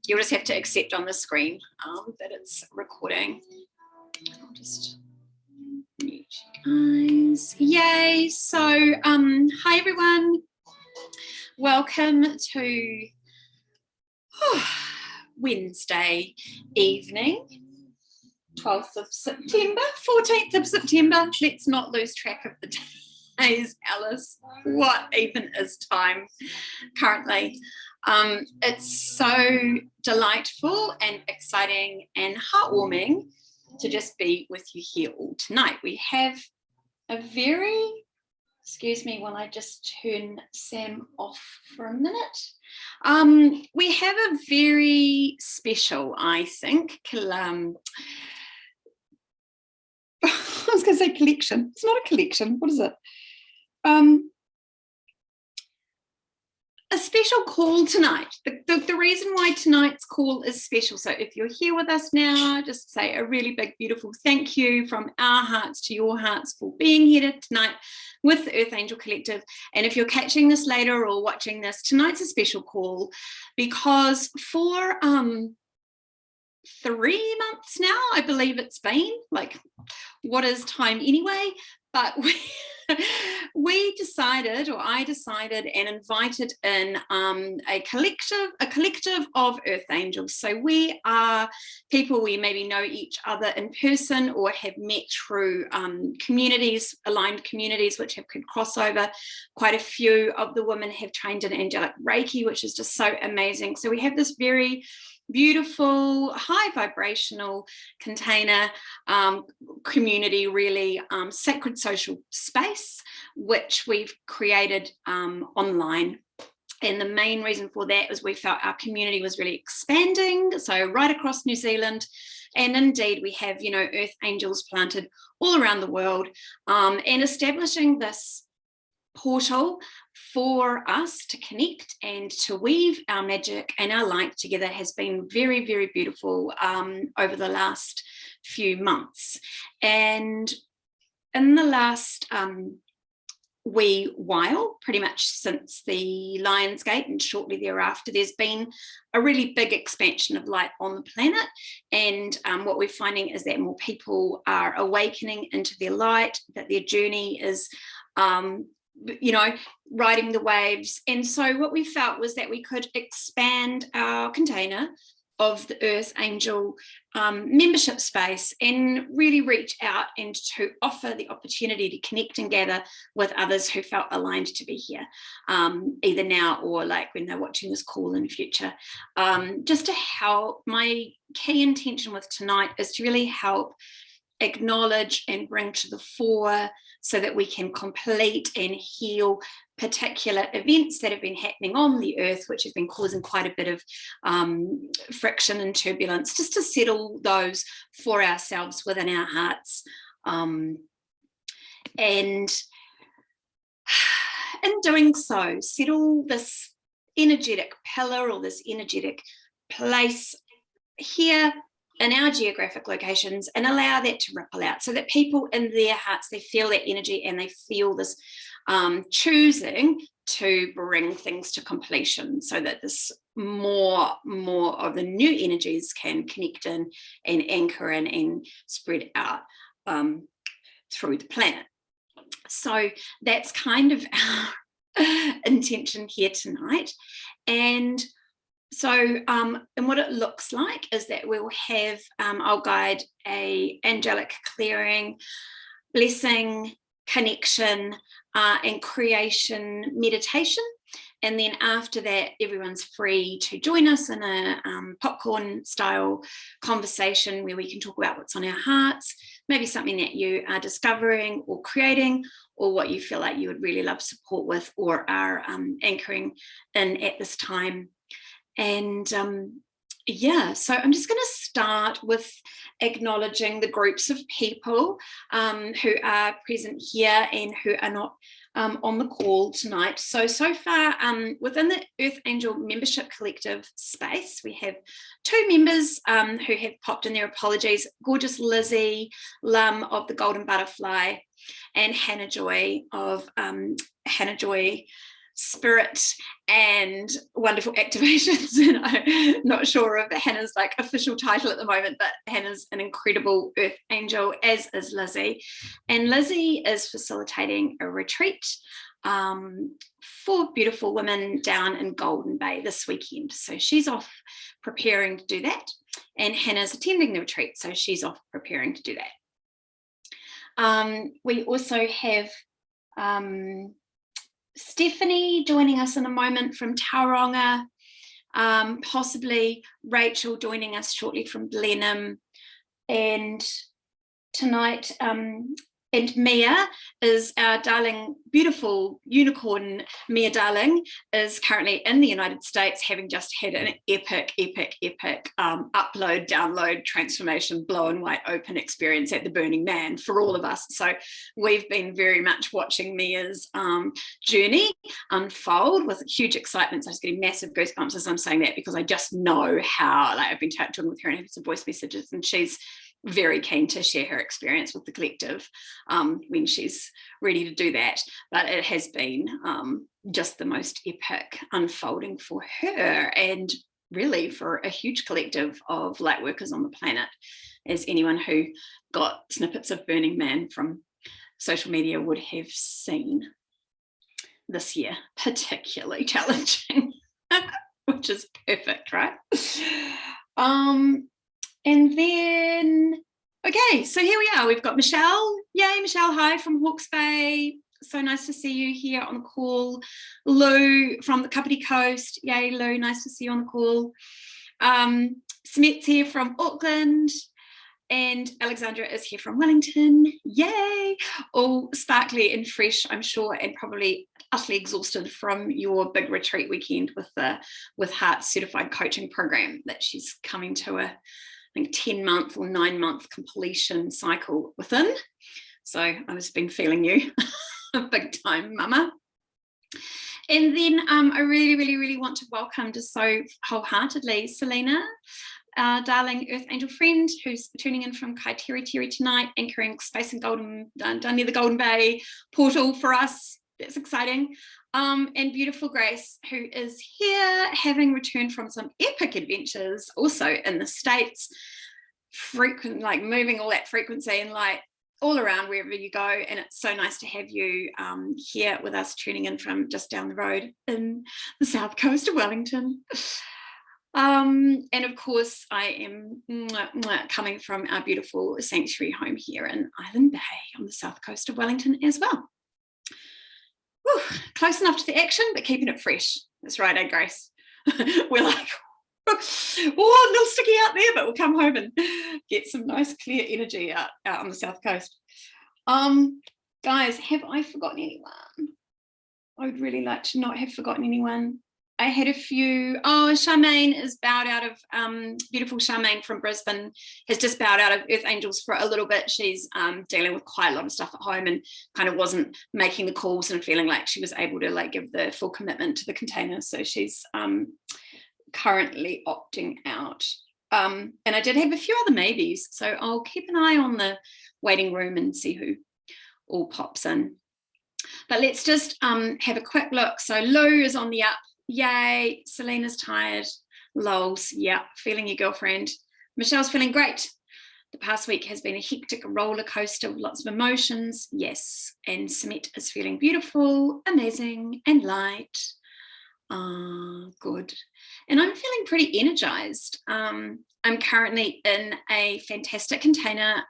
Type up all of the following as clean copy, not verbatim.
You'll just have to accept on the screen that it's recording. I'll just mute you guys. Yay. So hi everyone. Welcome to Wednesday evening, 12th of September, 14th of September. Let's not lose track of the days, Alice. What even is time currently? It's so delightful and exciting and heartwarming to just be with you here all tonight. We have a very, excuse me while I just turn Sam off for a minute. We have a very special, I think, I was going to say collection. It's not a collection. What is it? A special call tonight. The reason why tonight's call is special, so if you're here with us now, just say a really big, beautiful thank you from our hearts to your hearts for being here tonight with the EarthAngel Collective. And if you're catching this later or watching this, tonight's a special call because for 3 months now, I believe it's been, like, what is time anyway? But we decided, or I decided and invited in a collective of EarthAngels. So we are people, we maybe know each other in person or have met through communities, aligned communities, which have could cross over. Quite a few of the women have trained in Angelic Reiki, which is just so amazing. So we have this very beautiful, high vibrational container, community, really sacred social space, which we've created online. And the main reason for that is we felt our community was really expanding, so right across New Zealand. And indeed, we have, you know, EarthAngels planted all around the world, and establishing this portal for us to connect and to weave our magic and our light together has been very, very beautiful over the last few months. And in the last wee while, pretty much since the Lionsgate and shortly thereafter, there's been a really big expansion of light on the planet. And what we're finding is that more people are awakening into their light, that their journey is you know, riding the waves. And so what we felt was that we could expand our container of the EarthAngel membership space and really reach out and to offer the opportunity to connect and gather with others who felt aligned to be here, either now or like when they're watching this call in the future. Just to help, my key intention with tonight is to really help acknowledge and bring to the fore so that we can complete and heal particular events that have been happening on the earth, which have been causing quite a bit of friction and turbulence, just to settle those for ourselves within our hearts. And in doing so, settle this energetic pillar or this energetic place here in our geographic locations and allow that to ripple out so that people in their hearts, they feel that energy and they feel this choosing to bring things to completion so that this more of the new energies can connect in and anchor in and spread out through the planet. So that's kind of our intention here tonight. And so, and what it looks like is that we'll have, I'll guide a angelic clearing, blessing, connection, and creation meditation. And then after that, everyone's free to join us in a popcorn style conversation where we can talk about what's on our hearts, maybe something that you are discovering or creating, or what you feel like you would really love support with or are anchoring in at this time. And yeah, so I'm just going to start with acknowledging the groups of people who are present here and who are not on the call tonight. So far within the EarthAngel membership collective space, we have 2 members who have popped in their apologies, gorgeous Lizzie Lum of the Golden Butterfly and Hannah Joy of Hannah Joy spirit and wonderful activations. And I'm not sure of Hannah's like official title at the moment, but Hannah's an incredible earth angel, as is Lizzie. And Lizzie is facilitating a retreat for beautiful women down in Golden Bay this weekend. So she's off preparing to do that. And Hannah's attending the retreat, so she's off preparing to do that. We also have Stephanie joining us in a moment from Tauranga, possibly Rachel joining us shortly from Blenheim, and tonight and Mia is our darling, beautiful unicorn. Mia Darling is currently in the United States, having just had an epic upload, download, transformation, blow and white open experience at the Burning Man for all of us. So we've been very much watching Mia's journey unfold with huge excitement. So I'm just getting massive goosebumps as I'm saying that, because I just know how, like, I've been talking with her and having some voice messages, and she's very keen to share her experience with the collective when she's ready to do that. But it has been just the most epic unfolding for her, and really for a huge collective of light workers on the planet, as anyone who got snippets of Burning Man from social media would have seen. This year, particularly challenging, which is perfect, right? And then, okay, so here we are. We've got Michelle. Yay, Michelle, hi from Hawke's Bay. So nice to see you here on the call. Lou from the Kapiti Coast. Yay, Lou, nice to see you on the call. Smet's here from Auckland. And Alexandra is here from Wellington. Yay! All sparkly and fresh, I'm sure, and probably utterly exhausted from your big retreat weekend with Heart certified coaching program that she's coming to a, I think, 10-month or 9-month completion cycle within. So I've been feeling you big time, mama. And then I really want to welcome, just so wholeheartedly, Selena, our darling Earth Angel friend who's tuning in from Kaiteri tonight, anchoring space and golden, down near the Golden Bay portal for us. That's exciting. And beautiful Grace, who is here, having returned from some epic adventures also in the States, like moving all that frequency and light all around wherever you go. And it's so nice to have you here with us, tuning in from just down the road in the south coast of Wellington. And of course, I am coming from our beautiful sanctuary home here in Island Bay on the south coast of Wellington as well. Whew, close enough to the action, but keeping it fresh. That's right, eh, Grace? We're like, oh, a little sticky out there, but we'll come home and get some nice clear energy out on the south coast. Guys, have I forgotten anyone? I would really like to not have forgotten anyone. I had a few. Oh, Charmaine is bowed out of, beautiful Charmaine from Brisbane has just bowed out of Earth Angels for a little bit. She's dealing with quite a lot of stuff at home and kind of wasn't making the calls and feeling like she was able to like give the full commitment to the container. So she's currently opting out. And I did have a few other maybes. So I'll keep an eye on the waiting room and see who all pops in. But let's just have a quick look. So Lou is on the up. Yay. Selena's tired. Lols. Yeah, feeling your girlfriend. Michelle's feeling great. The past week has been a hectic roller coaster with lots of emotions. Yes. And Smet is feeling beautiful, amazing, and light. Good. And I'm feeling pretty energized. I'm currently in a fantastic container,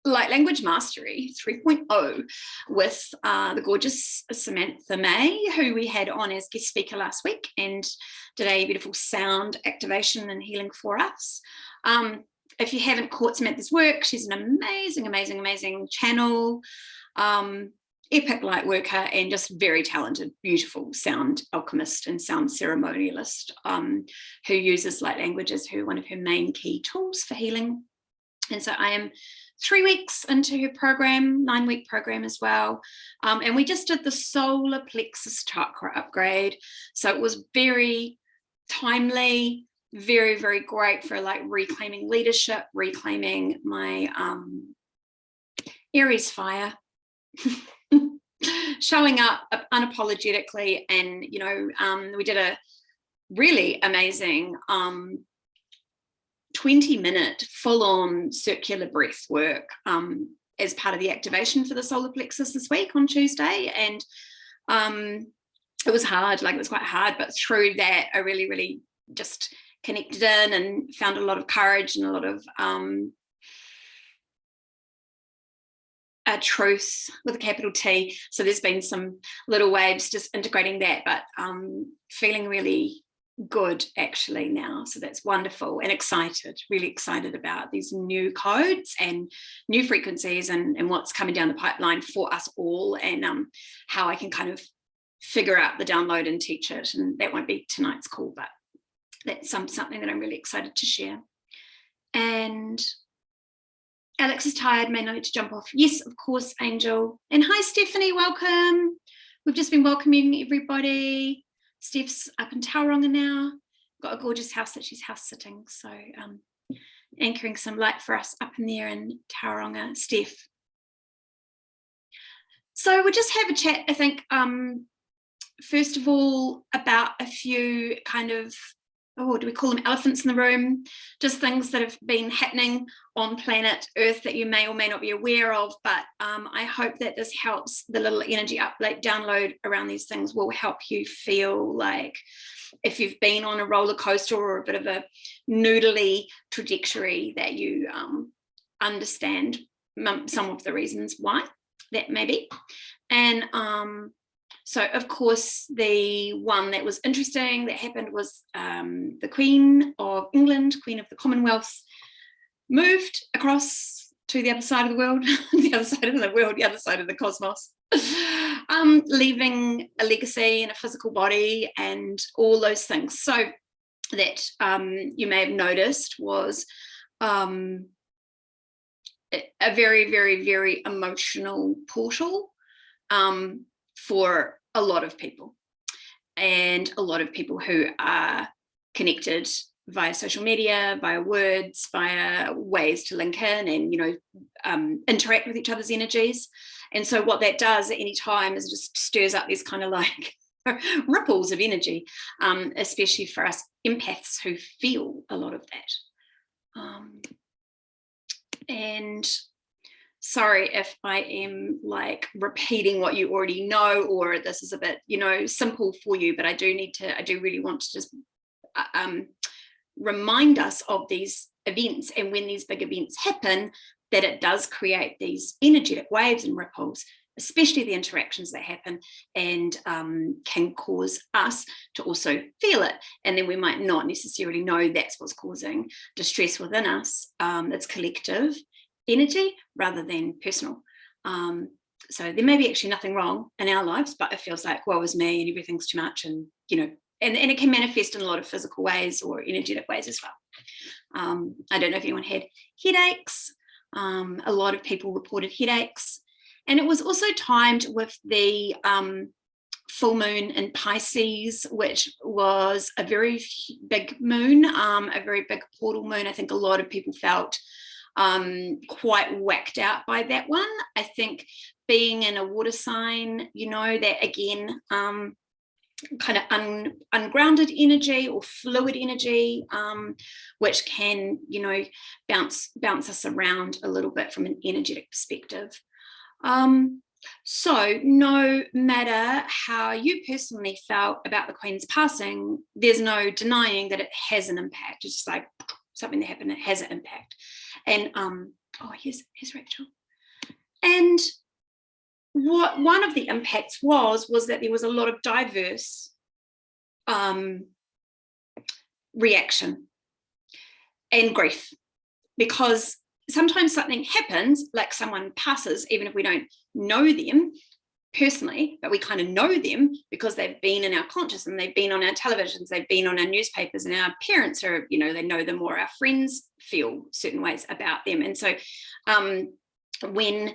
Light Language Mastery 3.0 with the gorgeous Samantha May, who we had on as guest speaker last week and did a beautiful sound activation and healing for us. If you haven't caught Samantha's work, she's an amazing channel, epic light worker, and just very talented, beautiful sound alchemist and sound ceremonialist, who uses light language as one of her main key tools for healing. And so I am 3 weeks into her program, 9-week program as well. And we just did the solar plexus chakra upgrade. So it was very timely, very great for like reclaiming leadership, reclaiming my Aries fire, showing up unapologetically. And, you know, we did a really amazing 20-minute full-on circular breath work as part of the activation for the solar plexus this week on Tuesday. And it was hard, like it was quite hard, but through that I really, really just connected in and found a lot of courage and a lot of truth with a capital T. So there's been some little waves just integrating that, but feeling really good actually now. So that's wonderful, and excited, really excited about these new codes and new frequencies and what's coming down the pipeline for us all, and how I can kind of figure out the download and teach it. And that won't be tonight's call, but that's something that I'm really excited to share. And Alex is tired, may need to jump off. Yes, of course, Angel. And hi, Stephanie, welcome. We've just been welcoming everybody. Steph's up in Tauranga now. Got a gorgeous house that she's house sitting. So anchoring some light for us up in there in Tauranga, Steph. So we'll just have a chat, I think, first of all, about a few kind of, do we call them elephants in the room? Just things that have been happening on planet Earth that you may or may not be aware of, but I hope that this helps. The little energy download around these things will help you feel like if you've been on a roller coaster or a bit of a noodly trajectory, that you understand some of the reasons why that may be. And so, of course, the one that was interesting that happened was the Queen of England, Queen of the Commonwealth, moved across to the other side of the world, the other side of the world, the other side of the cosmos, leaving a legacy and a physical body and all those things. So that you may have noticed was a very, very, very emotional portal for a lot of people, and a lot of people who are connected via social media, via words, via ways to link in and, you know, interact with each other's energies. And so what that does at any time is just stirs up these kind of like ripples of energy, especially for us empaths who feel a lot of that. And sorry if I am like repeating what you already know, or this is a bit, you know, simple for you, but I do really want to just remind us of these events, and when these big events happen, that it does create these energetic waves and ripples, especially the interactions that happen, and can cause us to also feel it. And then we might not necessarily know that's what's causing distress within us. It's collective energy rather than personal. So there may be actually nothing wrong in our lives, but it feels like woe is me and everything's too much, and, you know, and it can manifest in a lot of physical ways or energetic ways as well. I don't know if anyone had headaches. A lot of people reported headaches, and it was also timed with the full moon in Pisces, which was a very big moon, a very big portal moon. I think a lot of people felt quite whacked out by that one. I think being in a water sign, you know, that again, kind of ungrounded energy or fluid energy, which can, you know, bounce us around a little bit from an energetic perspective. So no matter how you personally felt about the Queen's passing, there's no denying that it has an impact. It's just like something that happened, it has an impact. And here's Rachel. And what one of the impacts was that there was a lot of diverse reaction and grief, because sometimes something happens, like someone passes, even if we don't know them personally, but we kind of know them because they've been in our conscious and they've been on our televisions, they've been on our newspapers, and our parents are, you know, they know them, or our friends feel certain ways about them. And so when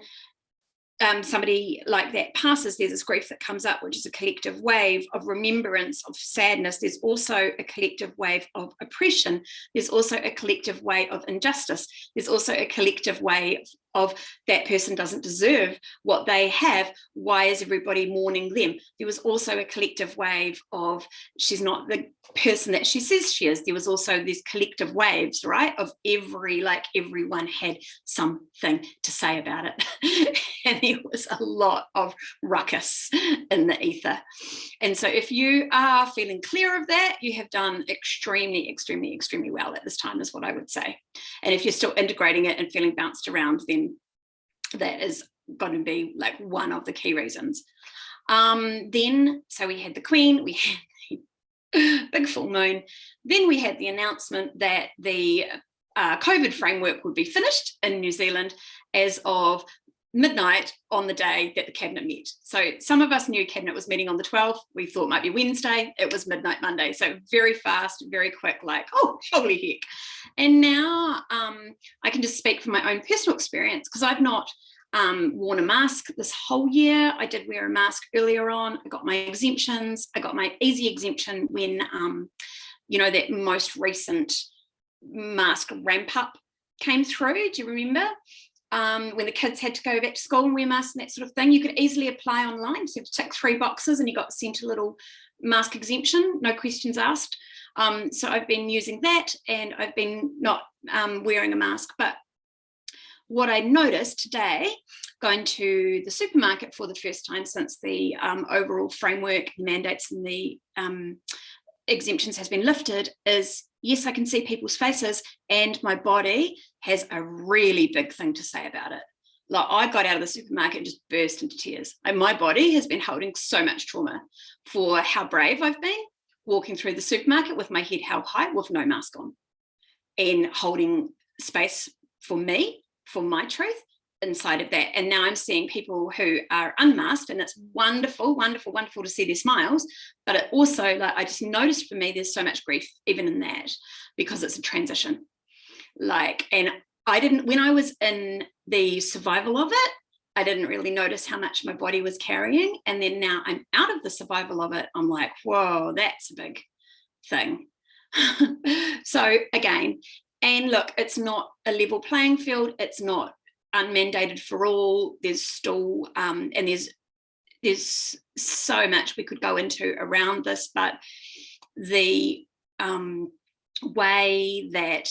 somebody like that passes, there's this grief that comes up, which is a collective wave of remembrance, of sadness. There's also a collective wave of oppression. There's also a collective wave of injustice. There's also a collective wave of that person doesn't deserve what they have. Why is everybody mourning them? There was also a collective wave of she's not the person that she says she is. There was also these collective waves, right, of everyone had something to say about it. And there was a lot of ruckus in the ether. And so if you are feeling clear of that, you have done extremely, extremely, extremely well at this time, is what I would say. And if you're still integrating it and feeling bounced around, then that is going to be like one of the key reasons. Then, so we had the Queen, we had the big full moon, then we had the announcement that the COVID framework would be finished in New Zealand as of midnight on the day that the cabinet met. So some of us knew cabinet was meeting on the 12th. We thought it might be Wednesday. It was midnight Monday. So very fast, very quick, like, oh, holy heck. And now I can just speak from my own personal experience, because I've not worn a mask this whole year. I did wear a mask earlier on. I got my exemptions. I got my easy exemption when, that most recent mask ramp up came through. Do you remember? When the kids had to go back to school and wear masks and that sort of thing, you could easily apply online. So you have to tick 3 boxes and you got sent a little mask exemption, no questions asked. So I've been using that, and I've been not wearing a mask. But what I noticed today, going to the supermarket for the first time since the overall framework, mandates and the exemptions has been lifted, is yes, I can see people's faces, and my body has a really big thing to say about it. Like, I got out of the supermarket and just burst into tears. And my body has been holding so much trauma for how brave I've been walking through the supermarket with my head held high with no mask on, and holding space for me, for my truth inside of that. And now I'm seeing people who are unmasked, and it's wonderful, wonderful, wonderful to see their smiles. But it also, like, I just noticed for me, there's so much grief even in that, because it's a transition. Like, and I didn't, when I was in the survival of it, I didn't really notice how much my body was carrying. And then now I'm out of the survival of it, I'm like, whoa, that's a big thing. So again, and look, it's not a level playing field. It's not unmandated for all. There's still, and there's so much we could go into around this, but the way that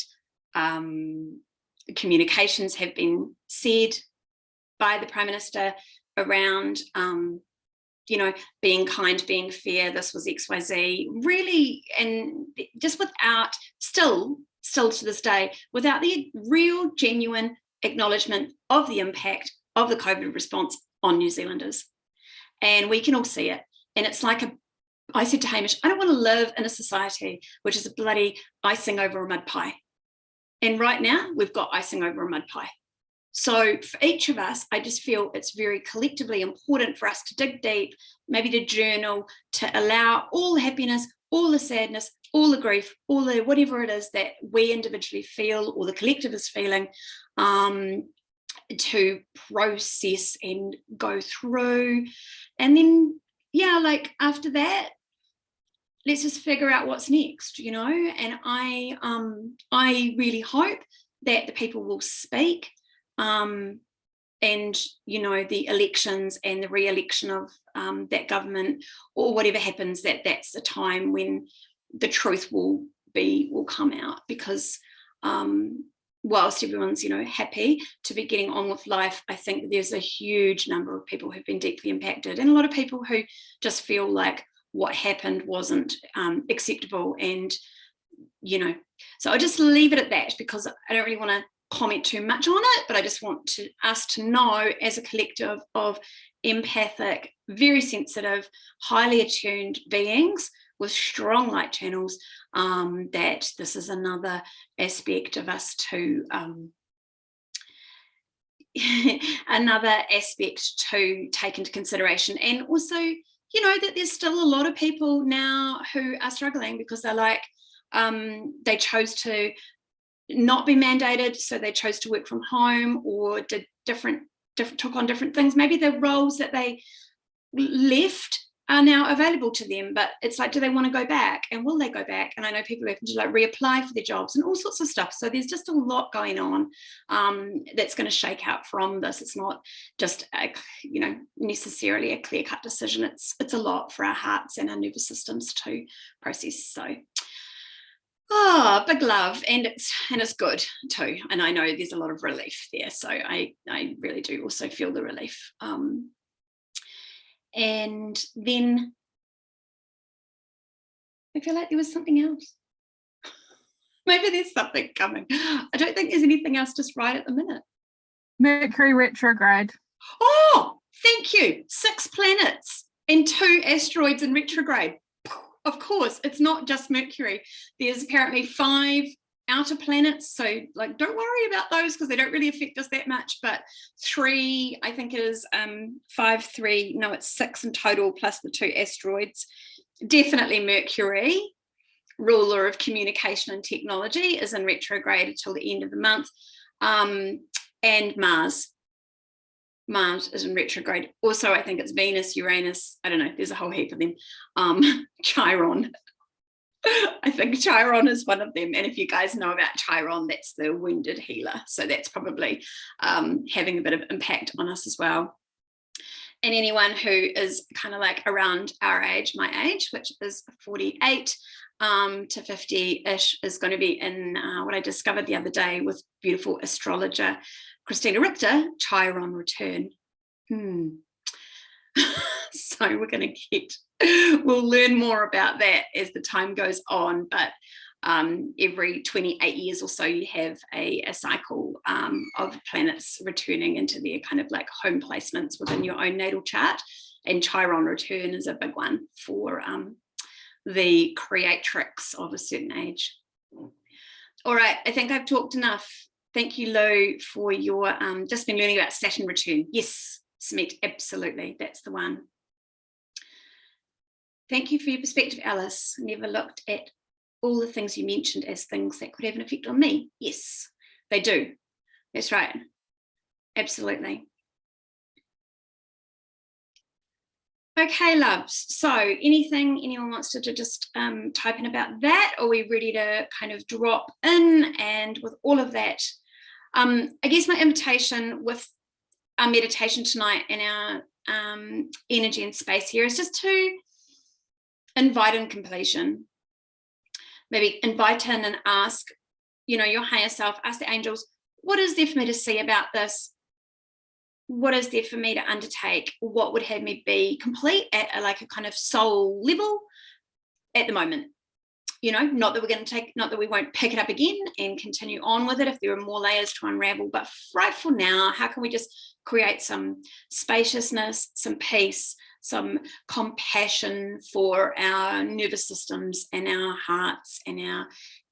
communications have been said by the Prime Minister around, being kind, being fair, this was XYZ, really, and just without, still to this day, without the real, genuine acknowledgement of the impact of the COVID response on New Zealanders. And we can all see it. And it's like I said to Hamish, I don't want to live in a society which is a bloody icing over a mud pie. And right now we've got icing over a mud pie. So for each of us, I just feel it's very collectively important for us to dig deep, maybe to journal, to allow all the happiness, all the sadness, all the grief, all the whatever it is that we individually feel or the collective is feeling, to process and go through. And then, like after that, let's just figure out what's next, and I really hope that the people will speak, and the elections and the re-election of that government, or whatever happens, that's a time when the truth will come out, because whilst everyone's happy to be getting on with life, I think there's a huge number of people who've been deeply impacted, and a lot of people who just feel like what happened wasn't acceptable. And so I'll just leave it at that, because I don't really want to comment too much on it, but I just want us to know, as a collective of empathic, very sensitive, highly attuned beings with strong light channels, that this is another aspect of us to take into consideration. And also, that there's still a lot of people now who are struggling because they're like, they chose to not be mandated, so they chose to work from home, or did took on different things. Maybe the roles that they left are now available to them, but it's like, do they want to go back, and will they go back? And I know people have to like reapply for their jobs and all sorts of stuff. So there's just a lot going on that's going to shake out from this. It's not just necessarily a clear-cut decision. It's a lot for our hearts and our nervous systems to process. So big love, and it's good too. And I know there's a lot of relief there. So I really do also feel the relief. And then I feel like there was something else. Maybe there's something coming. I don't think there's anything else just right at the minute. Mercury retrograde. Oh, thank you. 6 planets and 2 asteroids in retrograde. Of course, it's not just Mercury. There's apparently 5 outer planets, so like don't worry about those because they don't really affect us that much, but 3, I think it is 5, 3, no, it's 6 in total plus the 2 asteroids. Definitely Mercury, ruler of communication and technology, is in retrograde until the end of the month. And Mars is in retrograde. Also, I think it's Venus, Uranus, I don't know, there's a whole heap of them. Chiron, I think Chiron is one of them. And if you guys know about Chiron, that's the wounded healer. So that's probably having a bit of impact on us as well. And anyone who is kind of like around our age, my age, which is 48 to 50-ish, is going to be in what I discovered the other day with beautiful astrologer Christina Richter, Chiron return. So we're going to we'll learn more about that as the time goes on, but every 28 years or so you have a cycle of planets returning into their kind of like home placements within your own natal chart, and Chiron return is a big one for the creatrix of a certain age. All right, I think I've talked enough. Thank you, Lou, for your just been learning about Saturn return. Yes, Smeet, absolutely, that's the one. Thank you for your perspective, Alice. Never looked at all the things you mentioned as things that could have an effect on me. Yes, they do. That's right. Absolutely. Okay, loves. So anything anyone wants to just type in about that? Or are we ready to kind of drop in? And with all of that, I guess my invitation with our meditation tonight and our energy and space here is just to invite in completion. Maybe invite in and ask, your higher self, ask the angels, what is there for me to see about this? What is there for me to undertake? What would have me be complete at a kind of soul level at the moment? Not that we're going to not that we won't pick it up again and continue on with it if there are more layers to unravel, but right for now, how can we just create some spaciousness, some peace, some compassion for our nervous systems and our hearts and our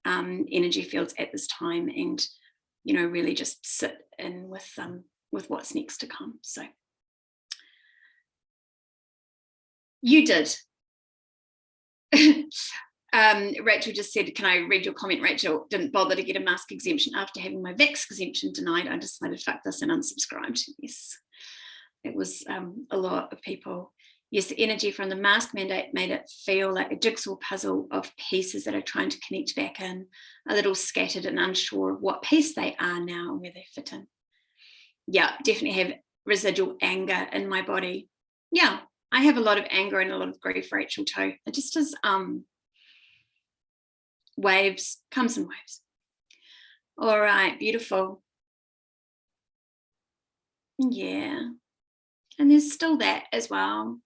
energy fields at this time, and really just sit in with what's next to come. So you did. Rachel just said, can I read your comment? Rachel didn't bother to get a mask exemption after having my Vax exemption denied. I decided fuck this and unsubscribed. Yes, it was a lot of people. Yes, the energy from the mask mandate made it feel like a jigsaw puzzle of pieces that are trying to connect back in, a little scattered and unsure of what piece they are now and where they fit in. Yeah, definitely have residual anger in my body. Yeah, I have a lot of anger and a lot of grief, Rachel, too. It just is waves, comes in waves. All right, beautiful. Yeah, and there's still that as well.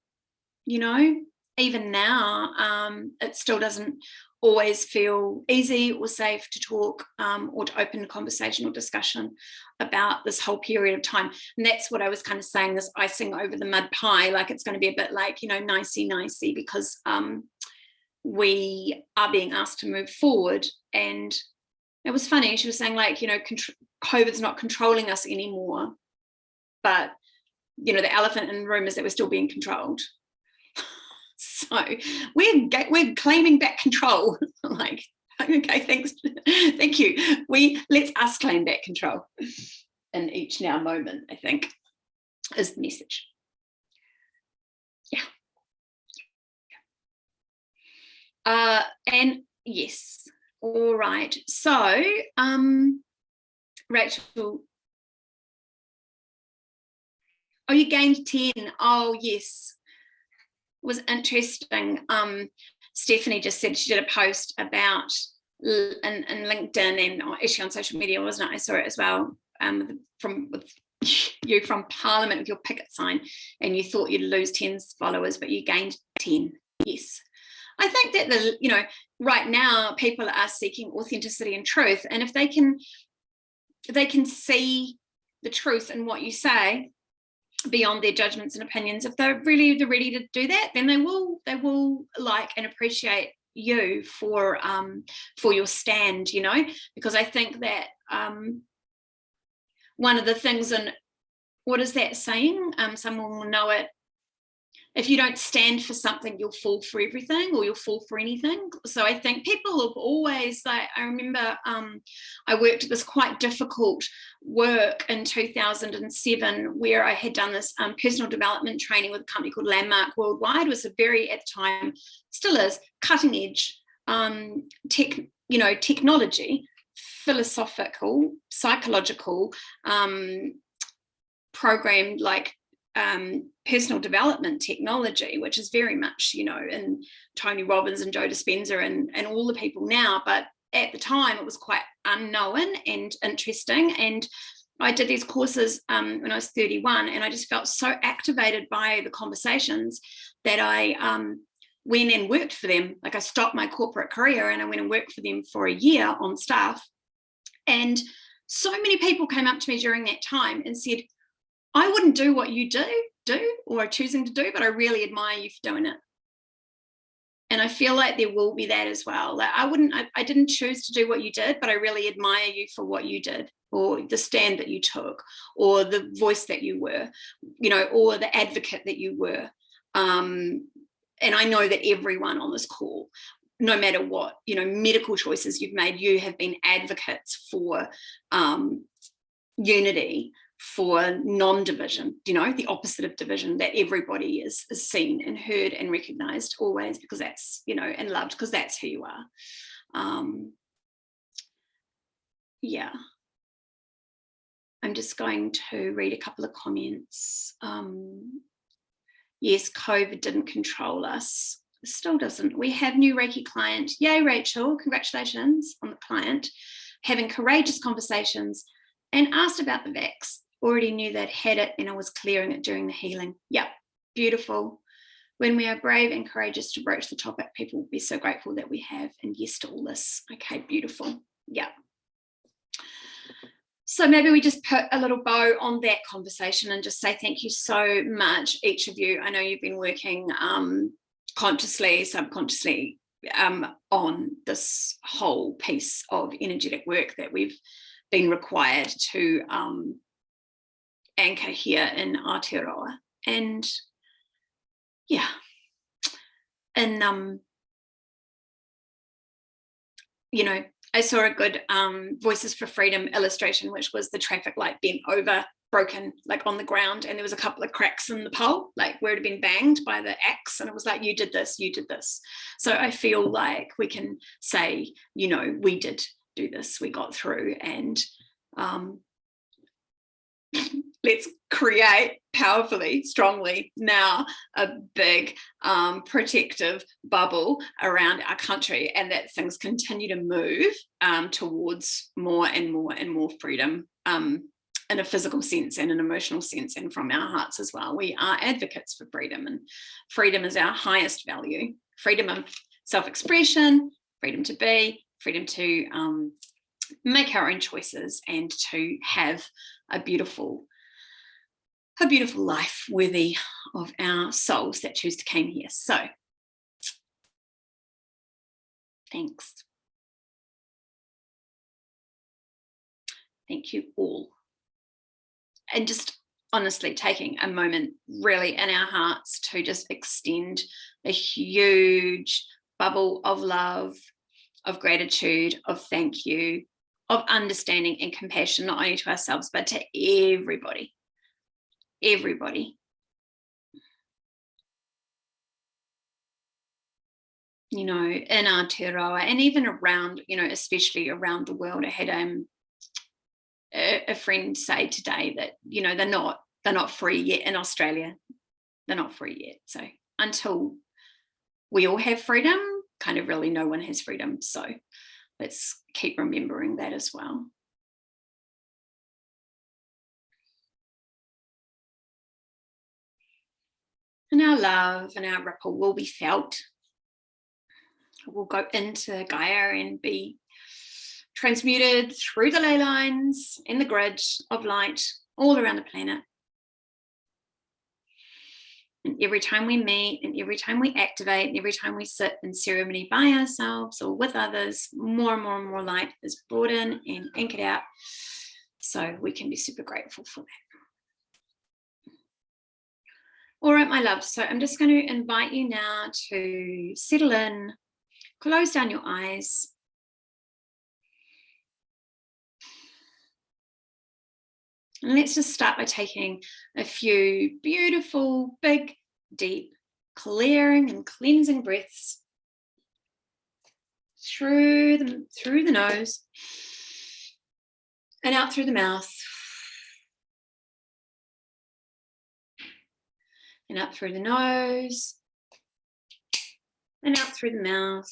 Even now, it still doesn't always feel easy or safe to talk or to open a conversation or discussion about this whole period of time. And that's what I was kind of saying, this icing over the mud pie, like it's going to be a bit like, nicey, because we are being asked to move forward. And it was funny, she was saying like, COVID's not controlling us anymore, but, the elephant in the room is that we're still being controlled. So we're claiming back control. Like, okay, thanks, thank you. Let's us claim back control in each now moment, I think, is the message. Yeah. And yes, all right. So, Rachel, oh, you gained 10. Oh, yes. It was interesting. Stephanie just said she did a post about in LinkedIn and actually on social media, wasn't it? I saw it as well, with you from Parliament with your picket sign, and you thought you'd lose 10 followers, but you gained 10. Yes. I think that right now people are seeking authenticity and truth, and if they can see the truth in what you say beyond their judgments and opinions, if they're ready to do that, then they will like and appreciate you for your stand, because I think that one of the things, and what is that saying? Someone will know it. If you don't stand for something, you'll fall for everything, or you'll fall for anything. So I think people have always, I remember I worked this quite difficult work in 2007 where I had done this personal development training with a company called Landmark Worldwide. It was a very, at the time, still is, cutting edge technology, philosophical, psychological program, like personal development technology, which is very much, in Tony Robbins and Joe Dispenza and all the people now. But at the time, it was quite unknown and interesting. And I did these courses when I was 31, and I just felt so activated by the conversations that I went and worked for them. Like, I stopped my corporate career and I went and worked for them for a year on staff. And so many people came up to me during that time and said, I wouldn't do what you do or are choosing to do, but I really admire you for doing it. And I feel like there will be that as well. Like, I didn't choose to do what you did, but I really admire you for what you did, or the stand that you took, or the voice that you were, or the advocate that you were. And I know that everyone on this call, no matter what, medical choices you've made, you have been advocates for unity, for non-division, the opposite of division, that everybody is seen and heard and recognized always, because that's, and loved, because that's who you are. Yeah. I'm just going to read a couple of comments. Yes, COVID didn't control us. It still doesn't. We have new Reiki client. Yay, Rachel. Congratulations on the client. Having courageous conversations and asked about the vax. Already knew they'd had it, and I was clearing it during the healing. Yep, beautiful. When we are brave and courageous to broach the topic, people will be so grateful that we have. And yes to all this. Okay, beautiful. Yep. So maybe we just put a little bow on that conversation and just say thank you so much, each of you. I know you've been working consciously, subconsciously on this whole piece of energetic work that we've been required to anchor here in Aotearoa. And yeah, and I saw a good Voices for Freedom illustration, which was the traffic light bent over, broken, like on the ground, and there was a couple of cracks in the pole, like where it had been banged by the axe, and it was like, you did this. So I feel like we can say, we did do this, we got through, and let's create powerfully, strongly now a big protective bubble around our country, and that things continue to move towards more and more and more freedom in a physical sense and an emotional sense, and from our hearts as well. We are advocates for freedom, and freedom is our highest value. Freedom of self-expression, freedom to be, freedom to make our own choices, and to have a beautiful life worthy of our souls that choose to come here. So thanks. Thank you all. And just honestly taking a moment really in our hearts to just extend a huge bubble of love, of gratitude, of thank you, of understanding and compassion, not only to ourselves, but to everybody. you know, in Aotearoa and even around, you know, especially around the world. I had a friend say today that, you know, they're not free yet in Australia. They're not free yet. So until we all have freedom, kind of really no one has freedom. So let's keep remembering that as well. And our love and our ripple will be felt. We'll go into Gaia and be transmuted through the ley lines and the grid of light all around the planet. And every time we meet and every time we activate and every time we sit in ceremony by ourselves or with others, more and more and more light is brought in and anchored out. So we can be super grateful for that. All right, my love. So I'm just going to invite you now to settle in, close down your eyes. And let's just start by taking a few beautiful, big, deep, clearing and cleansing breaths through the nose and out through the mouth and up through the nose and out through the mouth.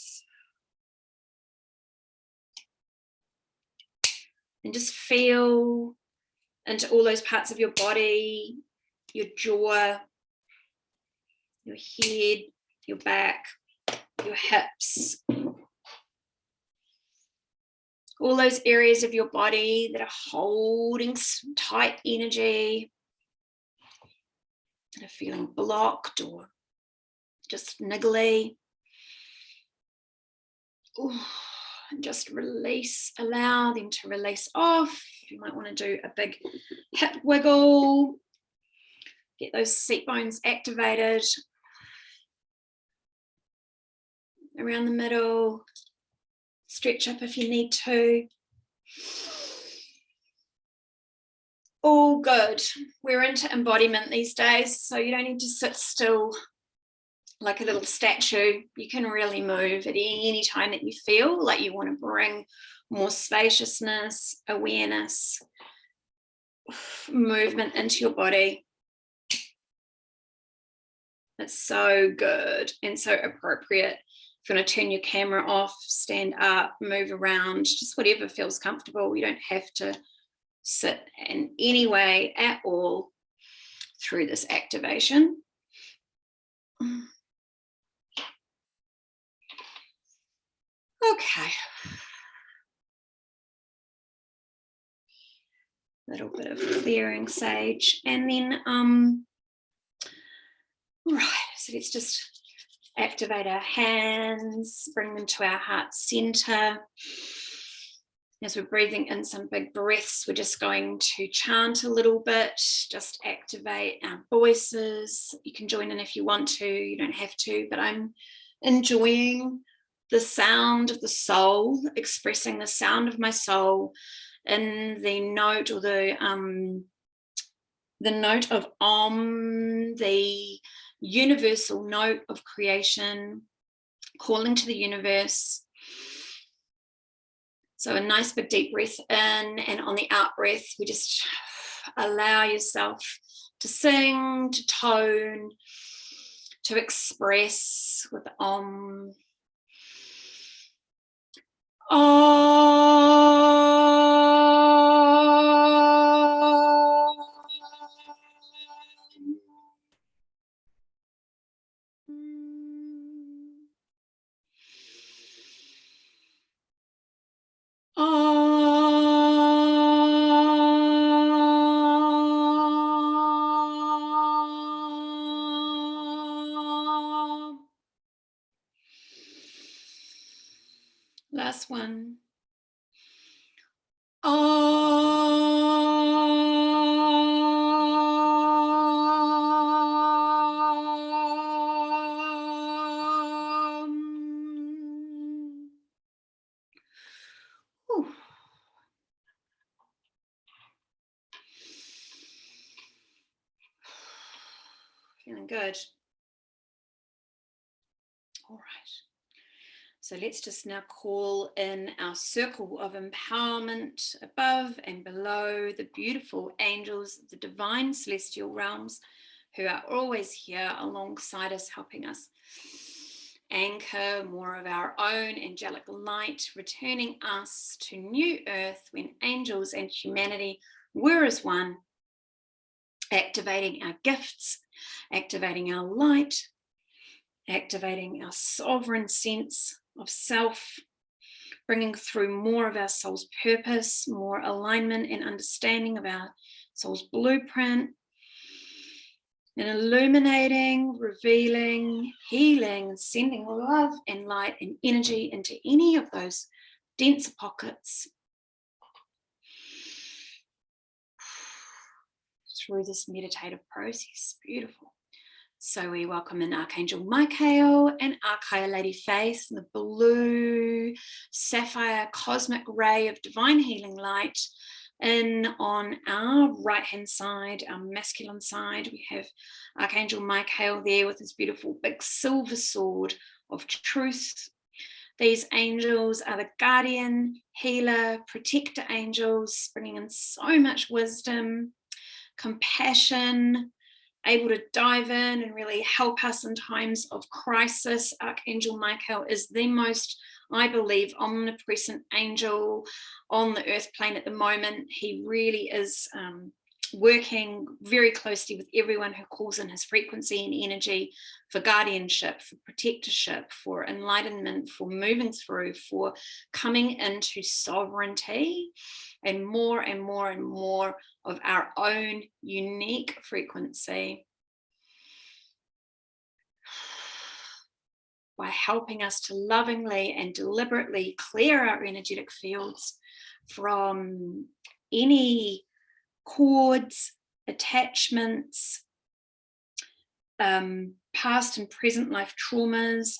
And just feel into all those parts of your body, your jaw, your head, your back, your hips, all those areas of your body that are holding tight energy, that are feeling blocked or just niggly. Ooh, and just release, allow them to release off. You might want to do a big hip wiggle, get those seat bones activated around the middle, stretch up if you need to. All good. We're into embodiment these days, so you don't need to sit still like a little statue. You can really move at any time that you feel like you want to bring more spaciousness, awareness, movement into your body. It's so good and so appropriate. If you want to turn your camera off, stand up, move around, just whatever feels comfortable. You don't have to sit in any way at all through this activation. Okay. Little bit of clearing sage. And then, right, so let's just activate our hands, bring them to our heart center. As we're breathing in some big breaths, we're just going to chant a little bit, just activate our voices. You can join in if you want to, you don't have to, but I'm enjoying the sound of the soul, expressing the sound of my soul in the note or the note of Om, the universal note of creation, calling to the universe. So a nice big deep breath in, and on the out breath, we just allow yourself to sing, to tone, to express with Om. Last one. Feeling good. All right. So let's just now call in our circle of empowerment above and below, the beautiful angels, the divine celestial realms who are always here alongside us, helping us anchor more of our own angelic light, returning us to new earth when angels and humanity were as one, activating our gifts, activating our light, activating our sovereign sense of self, bringing through more of our soul's purpose, more alignment and understanding of our soul's blueprint, and illuminating, revealing, healing, and sending love and light and energy into any of those denser pockets through this meditative process. Beautiful. So we welcome in Archangel Michael and Archangel Lady Faith, the blue sapphire cosmic ray of divine healing light. In on our right hand side, our masculine side, we have Archangel Michael there with his beautiful big silver sword of truth. These angels are the guardian, healer, protector angels, bringing in so much wisdom, compassion, able to dive in and really help us in times of crisis. Archangel Michael is the most, I believe, omnipresent angel on the earth plane at the moment. He really is working very closely with everyone who calls in his frequency and energy for guardianship, for protectorship, for enlightenment, for moving through, for coming into sovereignty and more and more and more of our own unique frequency, by helping us to lovingly and deliberately clear our energetic fields from any cords, attachments, past and present life traumas,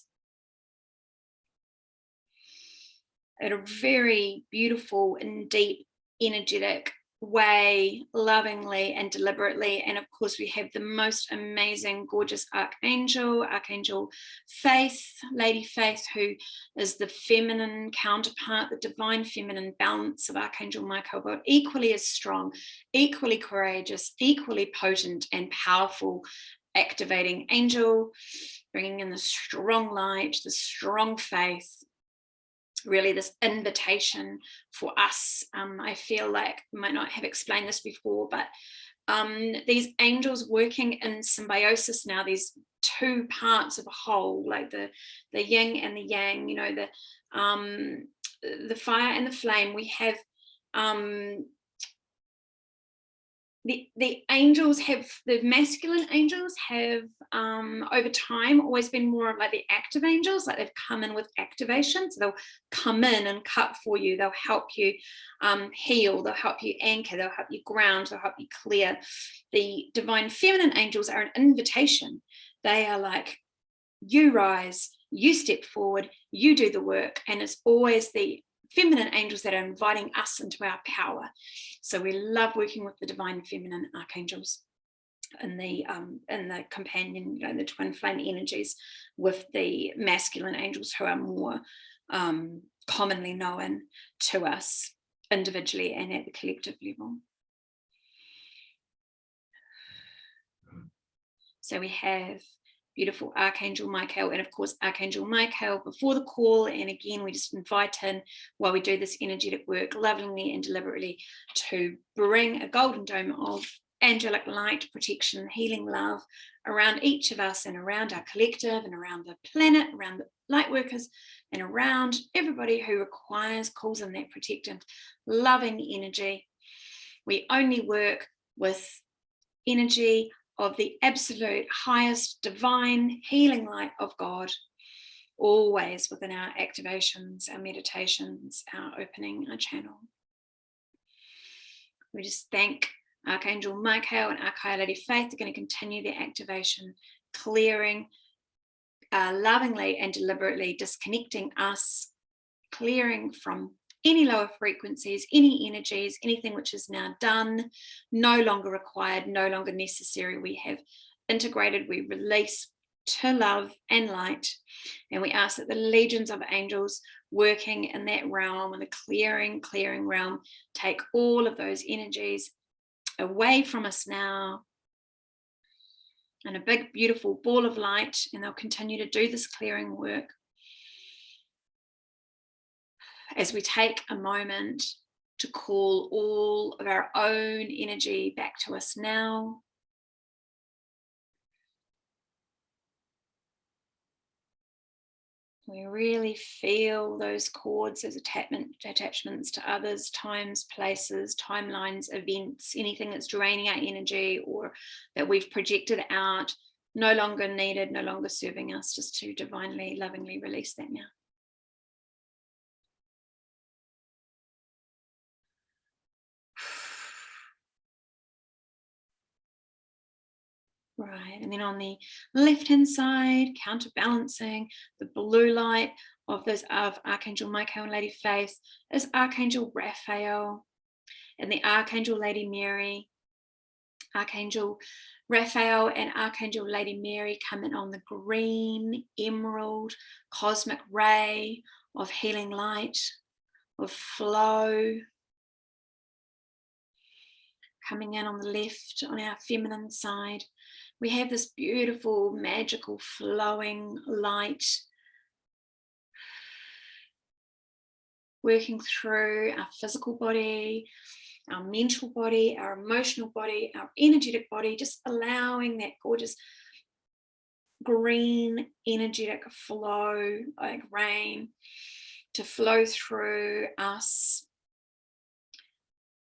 at a very beautiful and deep energetic way, lovingly and deliberately. And of course we have the most amazing, gorgeous Archangel Faith, Lady Faith, who is the feminine counterpart, the divine feminine balance of Archangel Michael, but equally as strong, equally courageous, equally potent and powerful activating angel, bringing in the strong light, the strong faith, really this invitation for us. I feel like I might not have explained this before, but these angels working in symbiosis now, these two parts of a whole, like the yin and the yang, you know, the fire and the flame. We have the angels have, the masculine angels have over time always been more of like the active angels, like they've come in with activation. So they'll come in and cut for you, they'll help you heal, they'll help you anchor, they'll help you ground, they'll help you clear. The divine feminine angels are an invitation. They are like, you rise, you step forward, you do the work. And it's always the feminine angels that are inviting us into our power. So we love working with the divine feminine archangels and the companion, you know, the twin flame energies, with the masculine angels who are more commonly known to us individually and at the collective level. So we have beautiful Archangel Michael, and of course Archangel Michael before the call, and again we just invite in, while we do this energetic work, lovingly and deliberately, to bring a golden dome of angelic light, protection, healing, love around each of us and around our collective and around the planet, around the light workers and around everybody who calls in that protective, loving energy. We only work with energy of the absolute highest divine healing light of God, always within our activations, our meditations, our opening, our channel. We just thank Archangel Michael and Archangel Lady Faith. They're going to continue their activation, clearing lovingly and deliberately, disconnecting us, clearing from any lower frequencies, any energies, anything which is now done, no longer required, no longer necessary. We have integrated, we release to love and light. And we ask that the legions of angels working in that realm, in the clearing realm, take all of those energies away from us now in a big, beautiful ball of light, and they'll continue to do this clearing work as we take a moment to call all of our own energy back to us now. We really feel those cords, those attachments to others, times, places, timelines, events, anything that's draining our energy or that we've projected out, no longer needed, no longer serving us, just to divinely, lovingly release that now. Right, and then on the left-hand side, counterbalancing the blue light of Archangel Michael and Lady Faith is Archangel Raphael and the Archangel Lady Mary. Archangel Raphael and Archangel Lady Mary come in on the green emerald cosmic ray of healing light, of flow. Coming in on the left, on our feminine side, we have this beautiful, magical, flowing light working through our physical body, our mental body, our emotional body, our energetic body, just allowing that gorgeous green energetic flow like rain to flow through us,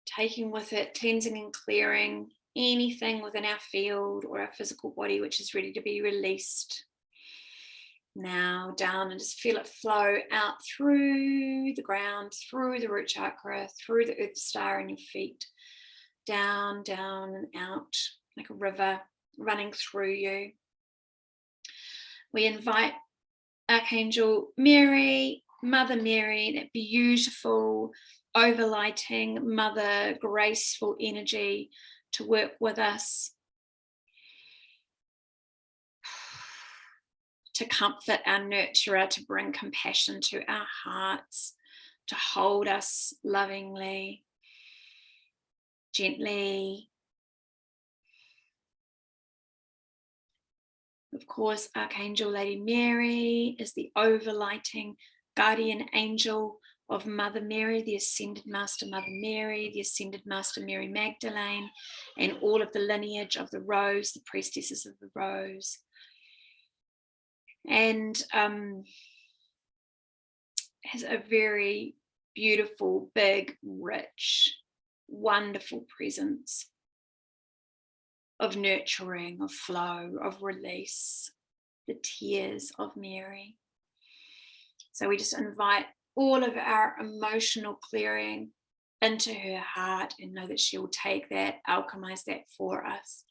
taking with it, cleansing and clearing anything within our field or our physical body which is ready to be released. Now down, and just feel it flow out through the ground, through the root chakra, through the earth star in your feet, down, down and out like a river running through you. We invite Archangel Mary, Mother Mary, that beautiful overlighting mother graceful energy to work with us, to comfort our nurturer, to bring compassion to our hearts, to hold us lovingly, gently. Of course, Archangel Lady Mary is the overlighting guardian angel of Mother Mary, the Ascended Master Mother Mary, the Ascended Master Mary Magdalene, and all of the lineage of the rose, the priestesses of the rose. And has a very beautiful, big, rich, wonderful presence of nurturing, of flow, of release, the tears of Mary. So we just invite all of our emotional clearing into her heart and know that she will take that, alchemize that for us.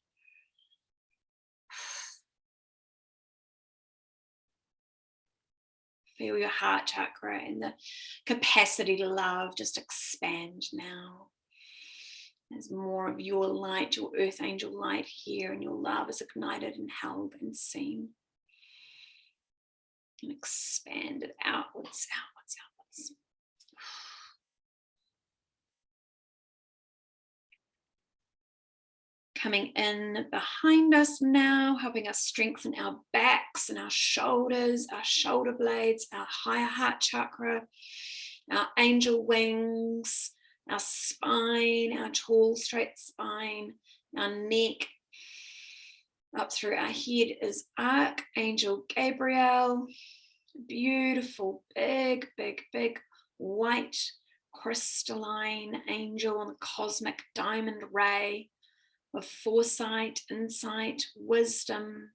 Feel your heart chakra and the capacity to love just expand now. There's more of your light, your earth angel light here, and your love is ignited and held and seen. And expanded outwards, outwards, outwards. Coming in behind us now, helping us strengthen our backs and our shoulders, our shoulder blades, our higher heart chakra, our angel wings, our spine, our tall, straight spine, our neck. Up through our head is Archangel Gabriel, beautiful, big, big, big, white, crystalline angel on the cosmic diamond ray of foresight, insight, wisdom,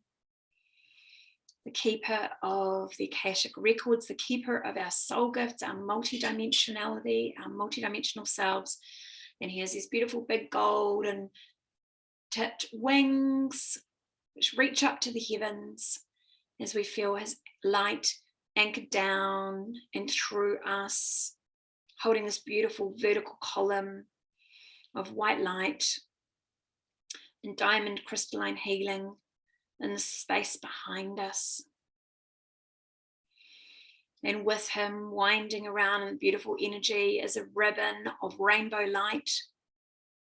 the keeper of the Akashic records, the keeper of our soul gifts, our multidimensionality, our multidimensional selves. And he has these beautiful big golden tipped wings which reach up to the heavens as we feel his light anchored down and through us, holding this beautiful vertical column of white light and diamond crystalline healing in the space behind us. And with him winding around in beautiful energy is a ribbon of rainbow light.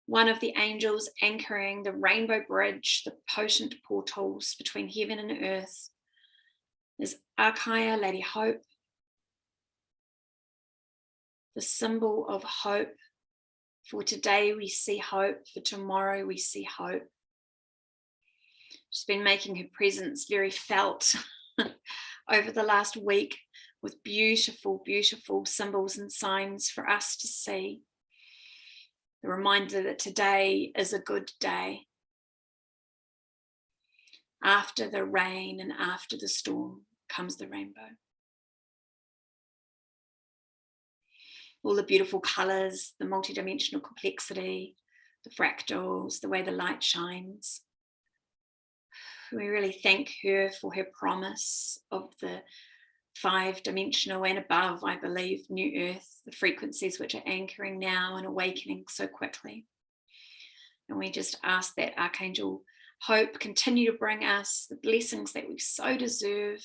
One of the angels anchoring the rainbow bridge, the potent portals between heaven and earth, is Archaea, Lady Hope, the symbol of hope. For today we see hope, for tomorrow we see hope. She's been making her presence very felt over the last week with beautiful, beautiful symbols and signs for us to see. The reminder that today is a good day. After the rain and after the storm comes the rainbow. All the beautiful colours, the multidimensional complexity, the fractals, the way the light shines. We really thank her for her promise of the 5-dimensional and above, I believe, new earth, the frequencies which are anchoring now and awakening so quickly. And we just ask that Archangel Hope continue to bring us the blessings that we so deserve,